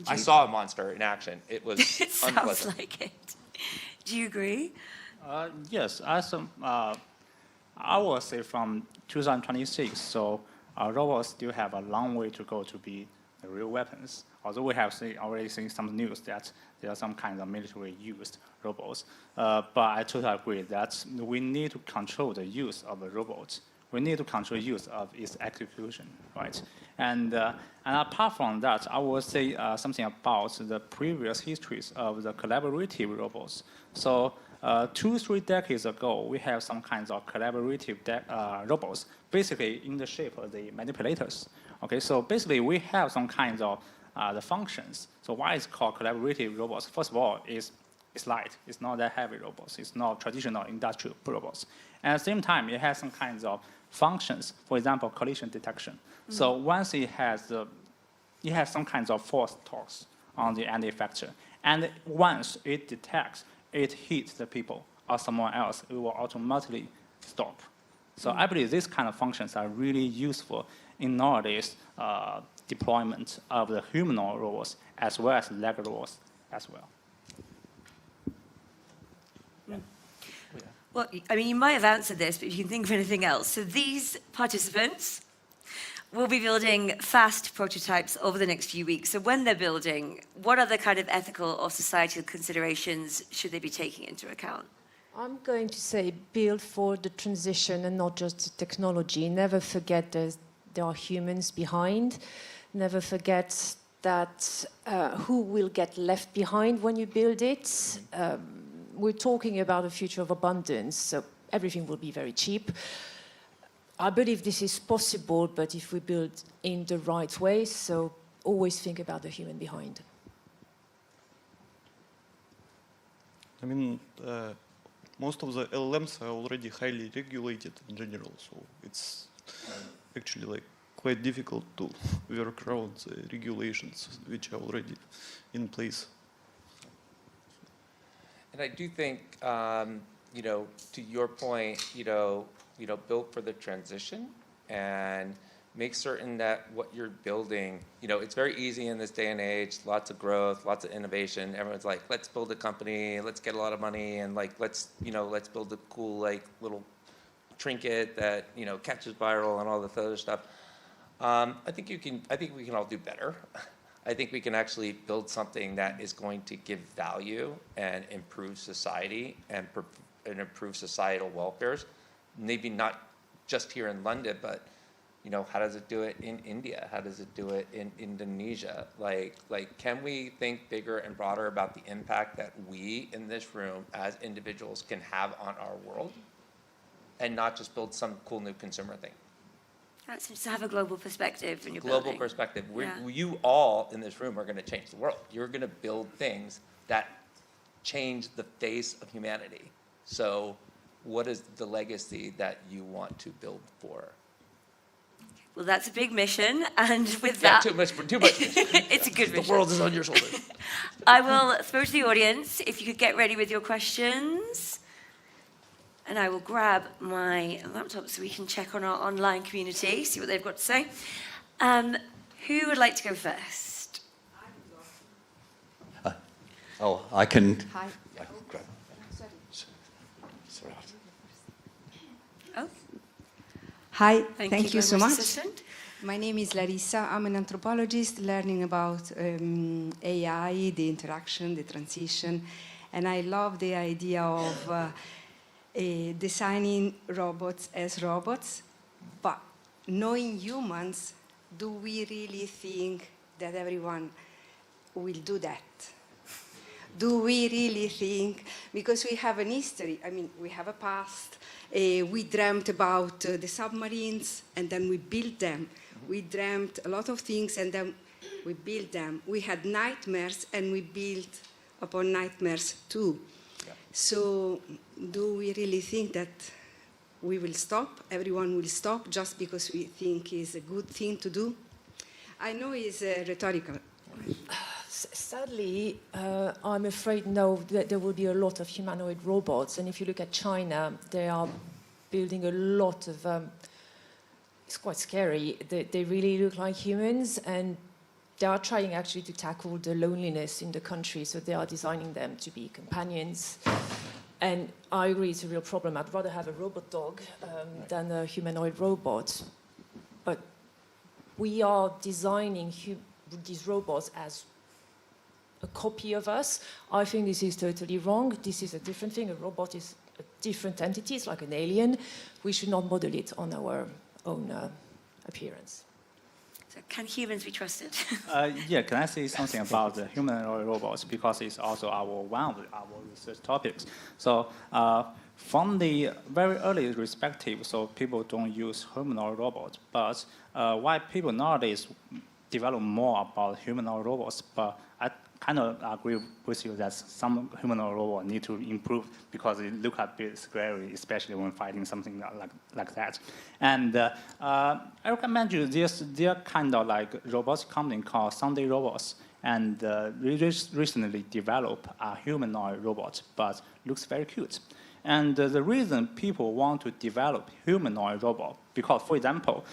I saw a monster in action. It was It sounds unpleasant. like it. Do you agree? Yes, I would say from 2026, so robots still have a long way to go to be the real weapons. Although we have already seen some news that there are some kind of military-used robots. But I totally agree that we need to control the use of the robots. We need to control use of its execution, right? And apart from that, I will say something about the previous histories of the collaborative robots. So 2-3 decades ago, we have some kinds of collaborative robots, basically in the shape of the manipulators. Okay, so basically we have some kinds of the functions. So why it's called collaborative robots? First of all, it's light. It's not that heavy robots. It's not traditional industrial robots. And at the same time, it has some kinds of functions. For example, collision detection. So once it has some kinds of force torques on the end effector, and once it detects it hits the people or someone else, it will automatically stop. So I believe these kind of functions are really useful in nowadays deployment of the humanoid robots as well as Lego robots as well. Well, I mean, you might have answered this, but if you can think of anything else. So these participants will be building fast prototypes over the next few weeks. So when they're building, what other kind of ethical or societal considerations should they be taking into account? I'm going to say build for the transition and not just the technology. Never forget there are humans behind. Never forget that who will get left behind when you build it. We're talking about a future of abundance, so everything will be very cheap. I believe this is possible, but if we build in the right way, so always think about the human behind. I mean, most of the LLMs are already highly regulated in general, so it's actually like quite difficult to work around the regulations which are already in place. And I do think, to your point, build for the transition and make certain that what you're building, it's very easy in this day and age, lots of growth, lots of innovation. Everyone's like, let's build a company, let's get a lot of money, and let's build a cool little trinket that catches viral and all this other stuff. I think we can all do better. I think we can actually build something that is going to give value and improve society and improve societal welfare. Maybe not just here in London, but how does it do it in India? How does it do it in Indonesia? Can we think bigger and broader about the impact that we in this room as individuals can have on our world, and not just build some cool new consumer thing? That seems to have a global perspective in your Global building. perspective. Yeah. You all in this room are going to change the world. You're going to build things that change the face of humanity. So what is the legacy that you want to build for? Well, that's a big mission, and with that... Too much mission. It's a good mission. The world is on your shoulders. I will throw to the audience, if you could get ready with your questions. And I will grab my laptop so we can check on our online community, see what they've got to say. Who would like to go first? I can... Hi. Oh. Hi, Thank thank you you so very much. Assistant. My name is Larissa. I'm an anthropologist learning about AI, the interaction, the transition, and I love the idea of designing robots as robots, but knowing humans, do we really think that everyone will do that? Do we really think, because we have an history, we have a past, we dreamt about the submarines and then we built them. We dreamt a lot of things and then we built them. We had nightmares and we built upon nightmares too. Yeah. So do we really think that we will stop, everyone will stop just because we think it's a good thing to do? I know it's rhetorical. Sadly, I'm afraid no, that there will be a lot of humanoid robots. And if you look at China, they are building a lot of, it's quite scary. They really look like humans, and they are trying actually to tackle the loneliness in the country. So they are designing them to be companions. And I agree, it's a real problem. I'd rather have a robot dog than a humanoid robot. But we are designing these robots as a copy of us. I think this is totally wrong. This is a different thing. A robot is a different entity. It's like an alien. We should not model it on our own appearance. So can humans be trusted? Yeah, can I say something about the humanoid robots, because it's also one of our research topics. So from the very early perspective, so people don't use humanoid robots, but why people nowadays develop more about humanoid robots, but I kind of agree with you that some humanoid robots need to improve because they look a bit scary, especially when fighting something like that. And I recommend you there kind of like robotics company called Sunday Robots, and we recently developed a humanoid robot, but looks very cute. And the reason people want to develop humanoid robot, because for example,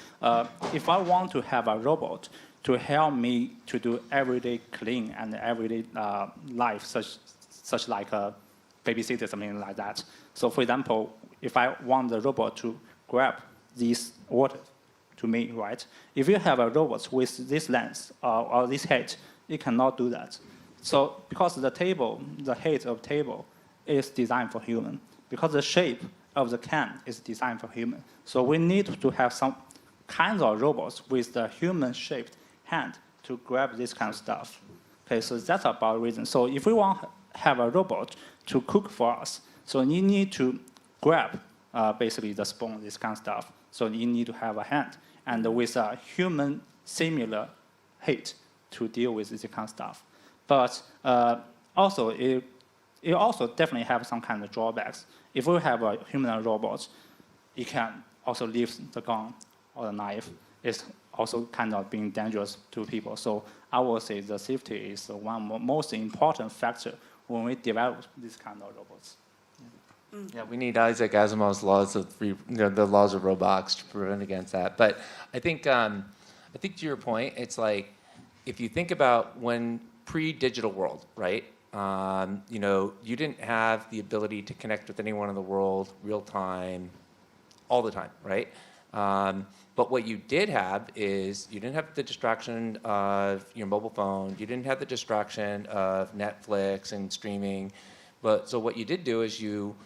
if I want to have a robot to help me to do everyday clean and everyday life, such like a babysitter, something like that. So for example, if I want the robot to grab this water to me, right? If you have a robot with this length or this height, it cannot do that. So because the height of table is designed for human, because the shape of the can is designed for human. So we need to have some kinds of robots with the human-shaped hand to grab this kind of stuff. Okay, so that's about the reason. So if we want to have a robot to cook for us, so you need to grab basically the spoon, this kind of stuff. So you need to have a hand and with a human similar height to deal with this kind of stuff. But also it also definitely have some kind of drawbacks. If we have a human robot, it can also lift the gun or the knife. It's also kind of being dangerous to people. So I would say the safety is one most important factor when we develop this kind of robots. Yeah, we need Isaac Asimov's laws of the laws of robotics to prevent against that. But I think to your point, it's like if you think about when pre-digital world, right? You didn't have the ability to connect with anyone in the world real time, all the time, right? But what you did have is you didn't have the distraction of your mobile phone. You didn't have the distraction of Netflix and streaming. So what you did do is you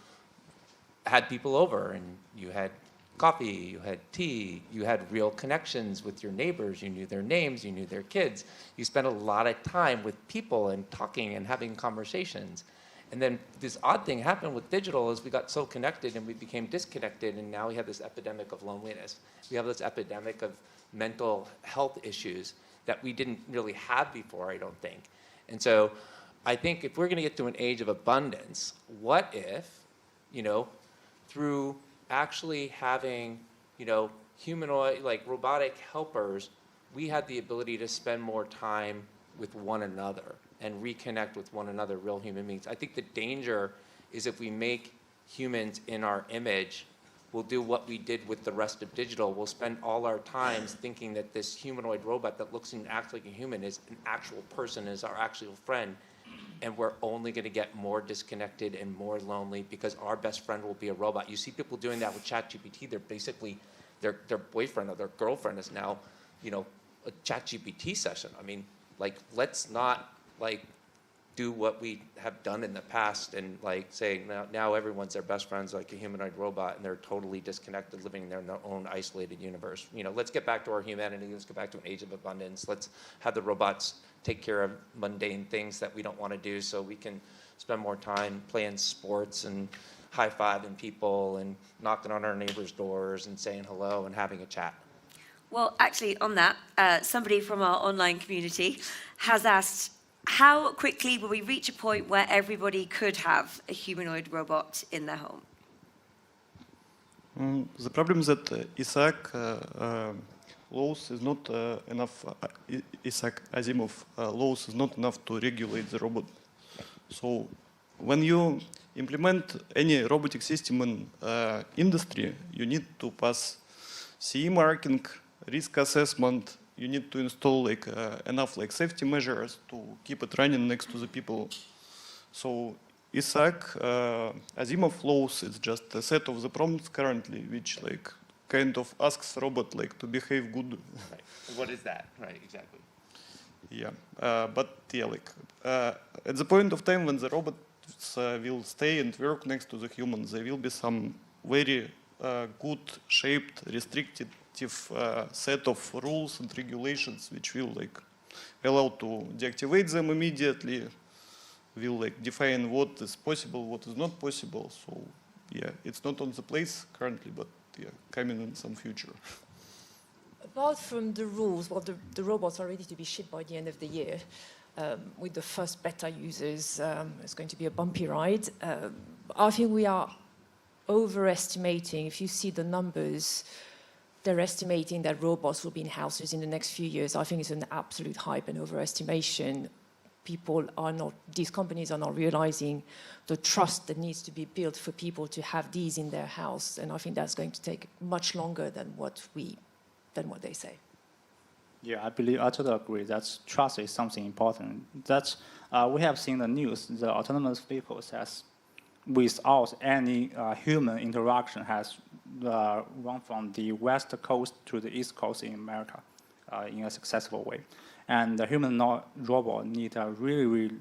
had people over and you had coffee, you had tea, you had real connections with your neighbors, you knew their names, you knew their kids. You spent a lot of time with people and talking and having conversations. And then this odd thing happened with digital is we got so connected and we became disconnected, and now we have this epidemic of loneliness. We have this epidemic of mental health issues that we didn't really have before, I don't think. And so I think if we're gonna get to an age of abundance, what if, through actually having, humanoid, like robotic helpers, we had the ability to spend more time with one another and reconnect with one another, real human beings. I think the danger is if we make humans in our image, we'll do what we did with the rest of digital. We'll spend all our times thinking that this humanoid robot that looks and acts like a human is an actual person, is our actual friend. And we're only going to get more disconnected and more lonely because our best friend will be a robot. You see people doing that with ChatGPT. They're basically, their boyfriend or their girlfriend is now, a ChatGPT session. I mean, let's not do what we have done in the past and say now everyone's their best friends like a humanoid robot and they're totally disconnected, living in their own isolated universe. Let's get back to our humanity. Let's get back to an age of abundance. Let's have the robots take care of mundane things that we don't want to do so we can spend more time playing sports and high-fiving people and knocking on our neighbors' doors and saying hello and having a chat. Well, actually, on that, somebody from our online community has asked, how quickly will we reach a point where everybody could have a humanoid robot in their home? The problem is that Isaac laws is not enough. Isaac Asimov laws is not enough to regulate the robot. So when you implement any robotic system in industry, you need to pass CE marking, risk assessment. You need to install enough safety measures to keep it running next to the people. So Isaac Asimov laws is just a set of the prompts currently, which kind of asks robot to behave good. Right. What is that? Right, exactly. Yeah, but yeah, at the point of time when the robots will stay and work next to the humans, there will be some very good shaped, restricted set of rules and regulations which will allow to deactivate them immediately, will define what is possible, what is not possible. So yeah, it's not on the place currently, but yeah, coming in some future. Apart from the rules, well, the robots are ready to be shipped by the end of the year. With the first beta users, it's going to be a bumpy ride. I think we are overestimating. If you see the numbers, they're estimating that robots will be in houses in the next few years. I think it's an absolute hype and overestimation. These companies are not realizing the trust that needs to be built for people to have these in their house. And I think that's going to take much longer than what they say. Yeah, I totally agree that trust is something important. We have seen the news, the autonomous vehicles without any human interaction has run from the west coast to the east coast in America in a successful way. And the human robot need a really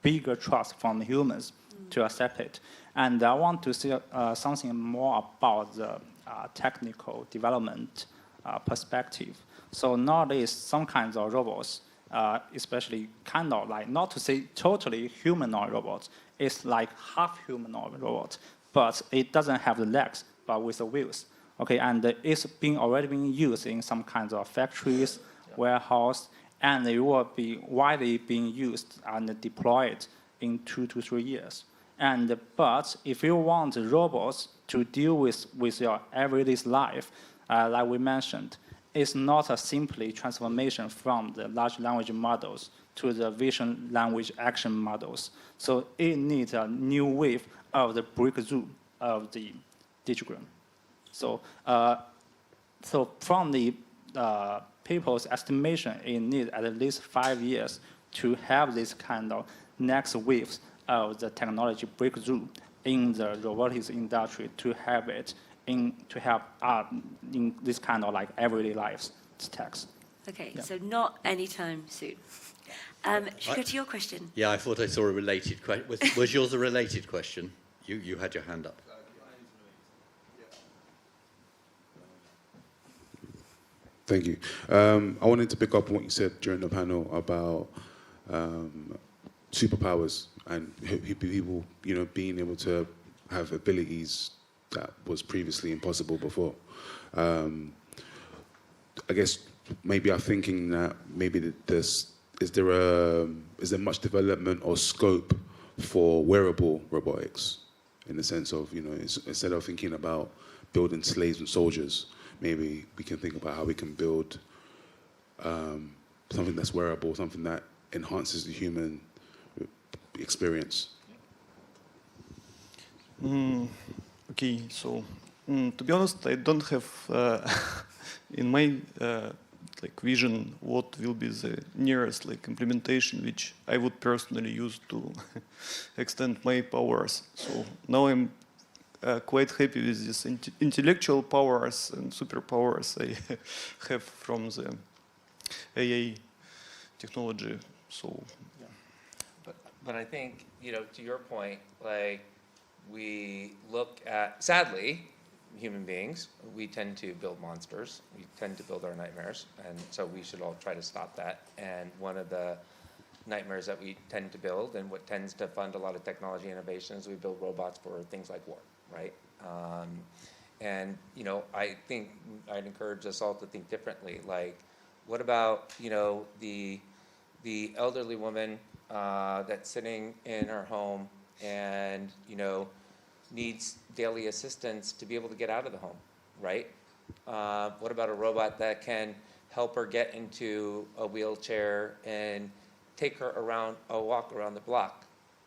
bigger trust from the humans to accept it. And I want to say something more about the technical development perspective. So nowadays, some kinds of robots, especially not to say totally humanoid robots, it's like half humanoid robot, but it doesn't have the legs, but with the wheels. Okay, and it's already being used in some kinds of factories, warehouse, and it will be widely being used and deployed in 2 to 3 years. But if you want robots to deal with your everyday life, like we mentioned, is not a simply transformation from the large language models to the vision language action models. So it needs a new wave of the breakthrough of the digigram. So, so from the people's estimation, it needs at least 5 years to have this kind of next waves of the technology breakthrough in the robotics industry to have it in this kind of like everyday lives text. Okay, Yeah. so not anytime soon. Should we go to your question? Yeah, I thought I saw a related question. Was yours a related question? You had your hand up. Thank you. I wanted to pick up on what you said during the panel about superpowers and people, being able to have abilities that was previously impossible before. I guess maybe I'm thinking that maybe is there much development or scope for wearable robotics, in the sense of, instead of thinking about building slaves and soldiers, maybe we can think about how we can build something that's wearable, something that enhances the human experience. Okay, so to be honest, I don't have in my vision what will be the nearest implementation which I would personally use to extend my powers. So now I'm quite happy with these intellectual powers and superpowers I have from the AI technology. So, but I think, to your point, we look at, sadly, human beings, we tend to build monsters. We tend to build our nightmares, and so we should all try to stop that. And one of the nightmares that we tend to build, and what tends to fund a lot of technology innovations, we build robots for things like war, right? And I think I'd encourage us all to think differently. What about the elderly woman that's sitting in her home and needs daily assistance to be able to get out of the home, right? What about a robot that can help her get into a wheelchair and take her around a walk around the block,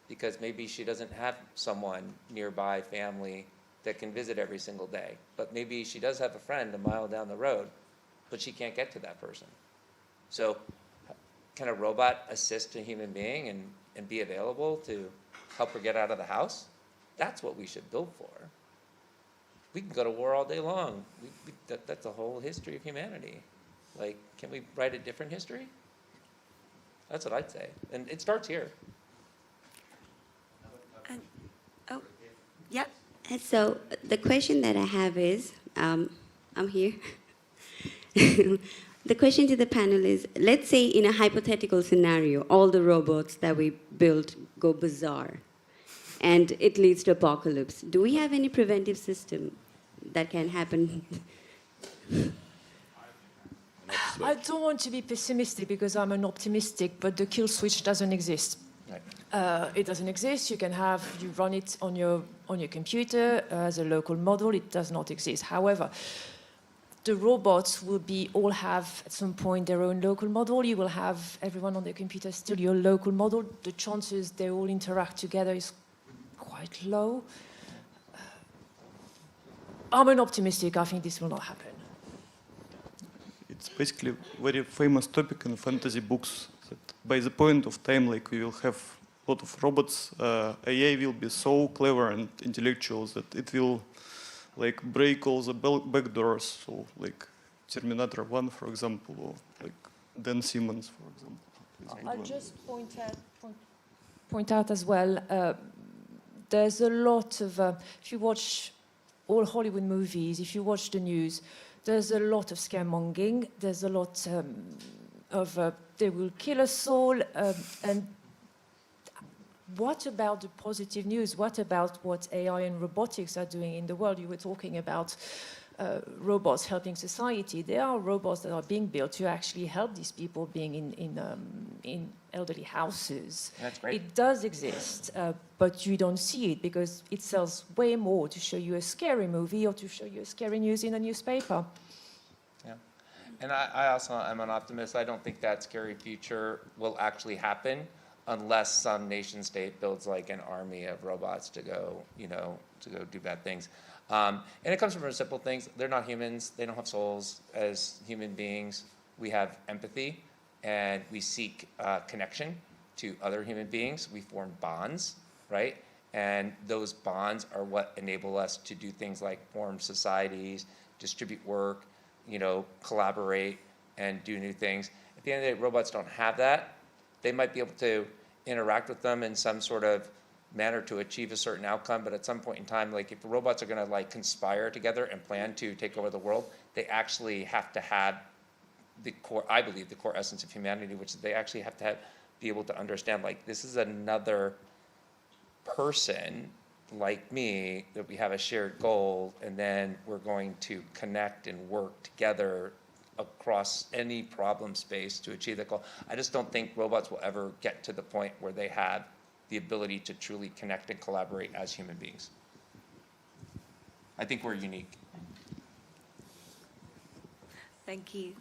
because maybe she doesn't have someone nearby, family, that can visit every single day, but maybe she does have a friend a mile down the road, but she can't get to that person. So can a robot assist a human being and be available to help her get out of the house? That's what we should build for. We can go to war all day long. That's the whole history of humanity. Can we write a different history? That's what I'd say. And it starts here. Yeah. And so the question that I have is, I'm here. The question to the panel is, let's say in a hypothetical scenario, all the robots that we build go bizarre, and it leads to apocalypse. Do we have any preventive system that can happen? I don't want to be pessimistic because I'm an optimistic, but the kill switch doesn't exist. It doesn't exist. You run it on your computer as a local model. It does not exist. However, the robots will all have at some point their own local model. You will have everyone on their computer still your local model. The chances they all interact together is quite low. I'm an optimistic. I think this will not happen. it's basically a very famous topic in fantasy books that by the point of time, we will have a lot of robots. AI will be so clever and intellectual that it will break all the back doors. So Terminator 1, for example, or Dan Simmons, for example. I'll just point out as well, there's a lot of, if you watch all Hollywood movies, if you watch the news, there's a lot of scaremongering, there's a lot of they will kill us all, and what about the positive news? What about what AI and robotics are doing in the world? You were talking about robots helping society. There are robots that are being built to actually help these people being in elderly houses. That's great. It does exist, but you don't see it because it sells way more to show you a scary movie or to show you a scary news in a newspaper. Yeah. And I also am an optimist. I don't think that scary future will actually happen unless some nation state builds like an army of robots to go, to go do bad things. And it comes from simple things. They're not humans. They don't have souls. As human beings, we have empathy, and we seek connection to other human beings. We form bonds, right? And those bonds are what enable us to do things like form societies, distribute work, collaborate, and do new things. At the end of the day, robots don't have that. They might be able to interact with them in some sort of manner to achieve a certain outcome, but at some point in time, like if the robots are gonna like conspire together and plan to take over the world, they actually have to have the core, I believe, the core essence of humanity, which is they actually have to be able to understand, like, this is another person like me, that we have a shared goal, and then we're going to connect and work together across any problem space to achieve that goal. I just don't think robots will ever get to the point where they have the ability to truly connect and collaborate as human beings. I think we're unique. Thank you.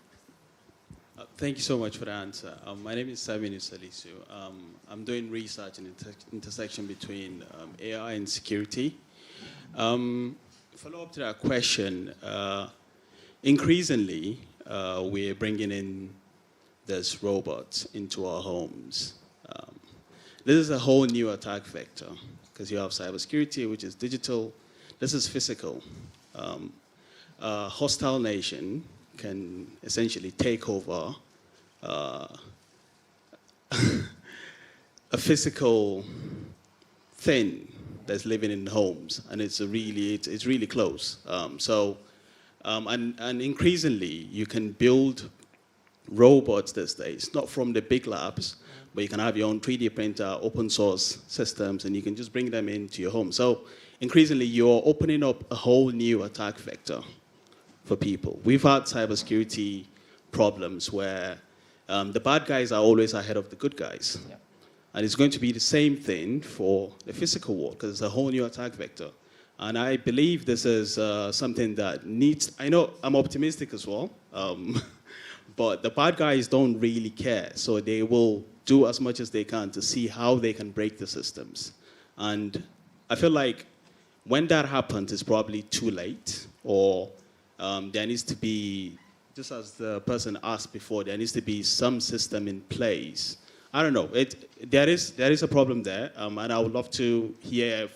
Thank you so much for the answer. My name is Saminu Salisu. I'm doing research in the intersection between AI and security. Follow up to that question, increasingly we're bringing in this robots into our homes. This is a whole new attack vector because you have cybersecurity, which is digital. This is physical. A hostile nation can essentially take over a physical thing that's living in homes, and it's really close. And increasingly, you can build robots these days, not from the big labs, but you can have your own 3D printer, open source systems, and you can just bring them into your home. So increasingly, you're opening up a whole new attack vector for people. We've had cybersecurity problems where the bad guys are always ahead of the good guys. Yeah. And it's going to be the same thing for the physical world, because it's a whole new attack vector. And I believe this is something that needs, I know I'm optimistic as well, but the bad guys don't really care. So they will do as much as they can to see how they can break the systems. And I feel like when that happens, it's probably too late, or there needs to be, just as the person asked before, there needs to be some system in place. I don't know, there is a problem there, and I would love to hear,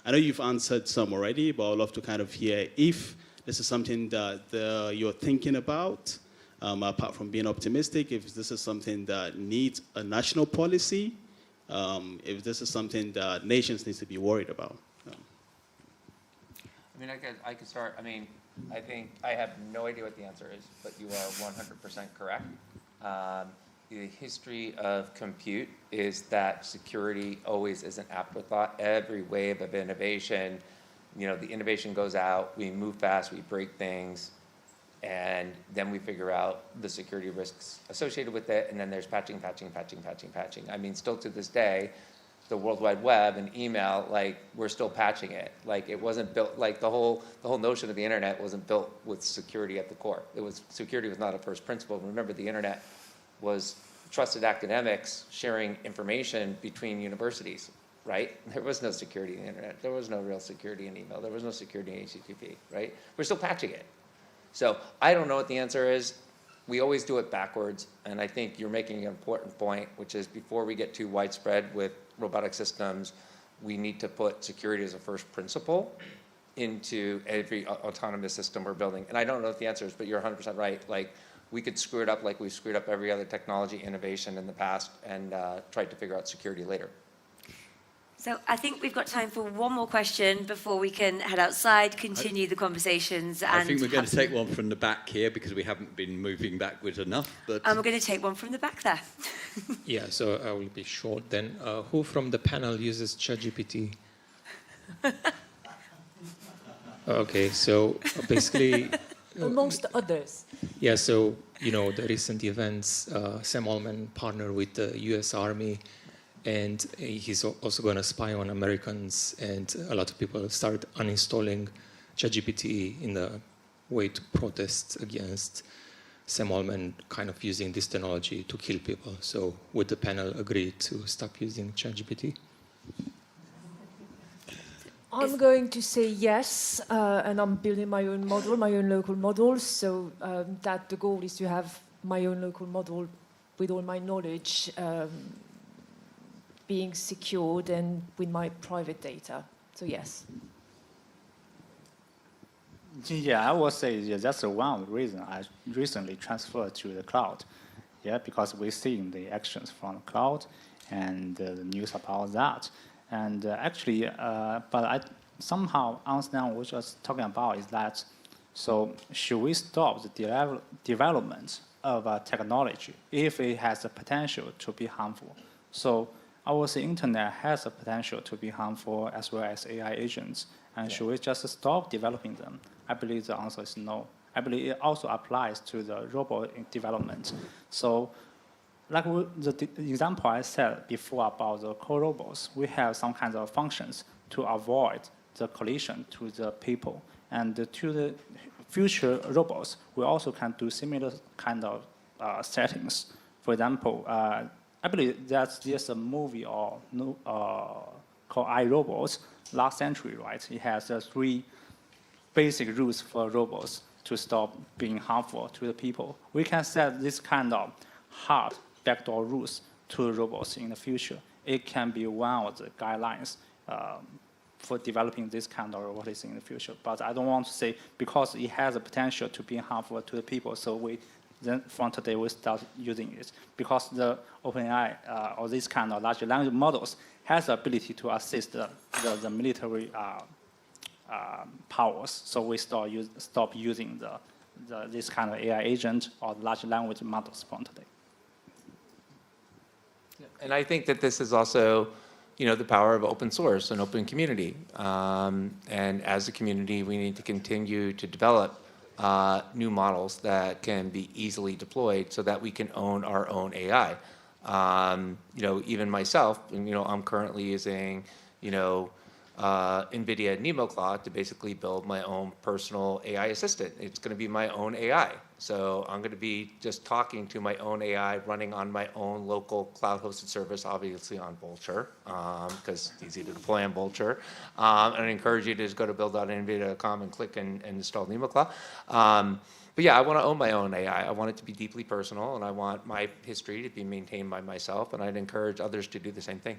I know you've answered some already, but I would love to kind of hear if this is something that you're thinking about, apart from being optimistic, if this is something that needs a national policy, if this is something that nations need to be worried about. I mean, I could start. I mean, I think I have no idea what the answer is, but you are 100% correct. The history of compute is that security always is an afterthought. Every wave of innovation, the innovation goes out, we move fast, we break things, and then we figure out the security risks associated with it, and then there's patching. I mean, still to this day, the World Wide Web and email, like, we're still patching it. Like, it wasn't built, like the whole notion of the internet wasn't built with security at the core. Security was not a first principle. Remember, the internet was trusted academics sharing information between universities, right? There was no security in the internet. There was no real security in email. There was no security in HTTP, right? We're still patching it. So I don't know what the answer is. We always do it backwards, and I think you're making an important point, which is before we get too widespread with robotic systems, we need to put security as a first principle into every autonomous system we're building. And I don't know what the answer is, but you're 100% right. Like, we could screw it up like we've screwed up every other technology innovation in the past and tried to figure out security later. So I think we've got time for one more question before we can head outside, continue the conversations. I think we're going to take one from the back here because we haven't been moving backwards enough. But and we're going to take one from the back there. Yeah, so I will be short then. Who from the panel uses ChatGPT? Okay, so basically... Amongst others. Yeah, so, the recent events, Sam Altman partnered with the US Army, and he's also going to spy on Americans, and a lot of people start uninstalling ChatGPT in the way to protest against Sam Altman kind of using this technology to kill people. So would the panel agree to stop using ChatGPT? I'm going to say yes, and I'm building my own model, my own local model, so that the goal is to have my own local model with all my knowledge being secured and with my private data. So yes. Yeah, I would say that's one reason I recently transferred to the cloud. Yeah, because we're seeing the actions from the cloud and the news about that. And actually, but I somehow understand what you're talking about is that, so should we stop the development of a technology if it has the potential to be harmful? So I would say internet has the potential to be harmful as well as AI agents. And should we just stop developing them? I believe the answer is no. I believe it also applies to the robot development. So like the example I said before about the co-robots, we have some kinds of functions to avoid the collision to the people. And to the future robots, we also can do similar kind of settings. For example, I believe there's a movie called iRobots, last century, right? It has 3 basic rules for robots to stop being harmful to the people. We can set this kind of hard backdoor rules to robots in the future. It can be one of the guidelines for developing this kind of robotics in the future. But I don't want to say because it has a potential to be harmful to the people, so then from today we start using it. Because the OpenAI or this kind of large language models has the ability to assist the military powers. So we stop using this kind of AI agent or large language models from today. And I think that this is also, the power of open source and open community. And as a community, we need to continue to develop new models that can be easily deployed so that we can own our own AI. Even myself, I'm currently using, NVIDIA NemoCloud to basically build my own personal AI assistant. It's going to be my own AI. So I'm going to be just talking to my own AI, running on my own local cloud-hosted service, obviously on Vultr, because it's easy to deploy on Vultr. And I encourage you to just go to build.nvidia.com and click and install NemoCloud. But yeah, I want to own my own AI. I want it to be deeply personal, and I want my history to be maintained by myself, and I'd encourage others to do the same thing.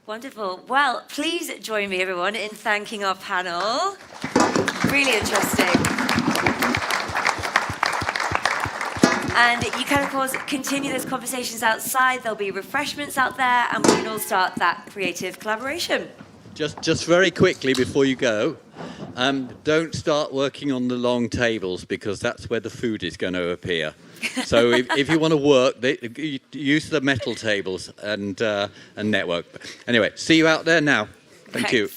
Wonderful. Well, please join me, everyone, in thanking our panel. Really interesting. And you can, of course, continue those conversations outside. There'll be refreshments out there, and we can all start that creative collaboration. Just very quickly before you go, don't start working on the long tables because that's where the food is going to appear. So if you want to work, use the metal tables and network. Anyway, see you out there now. Thank you.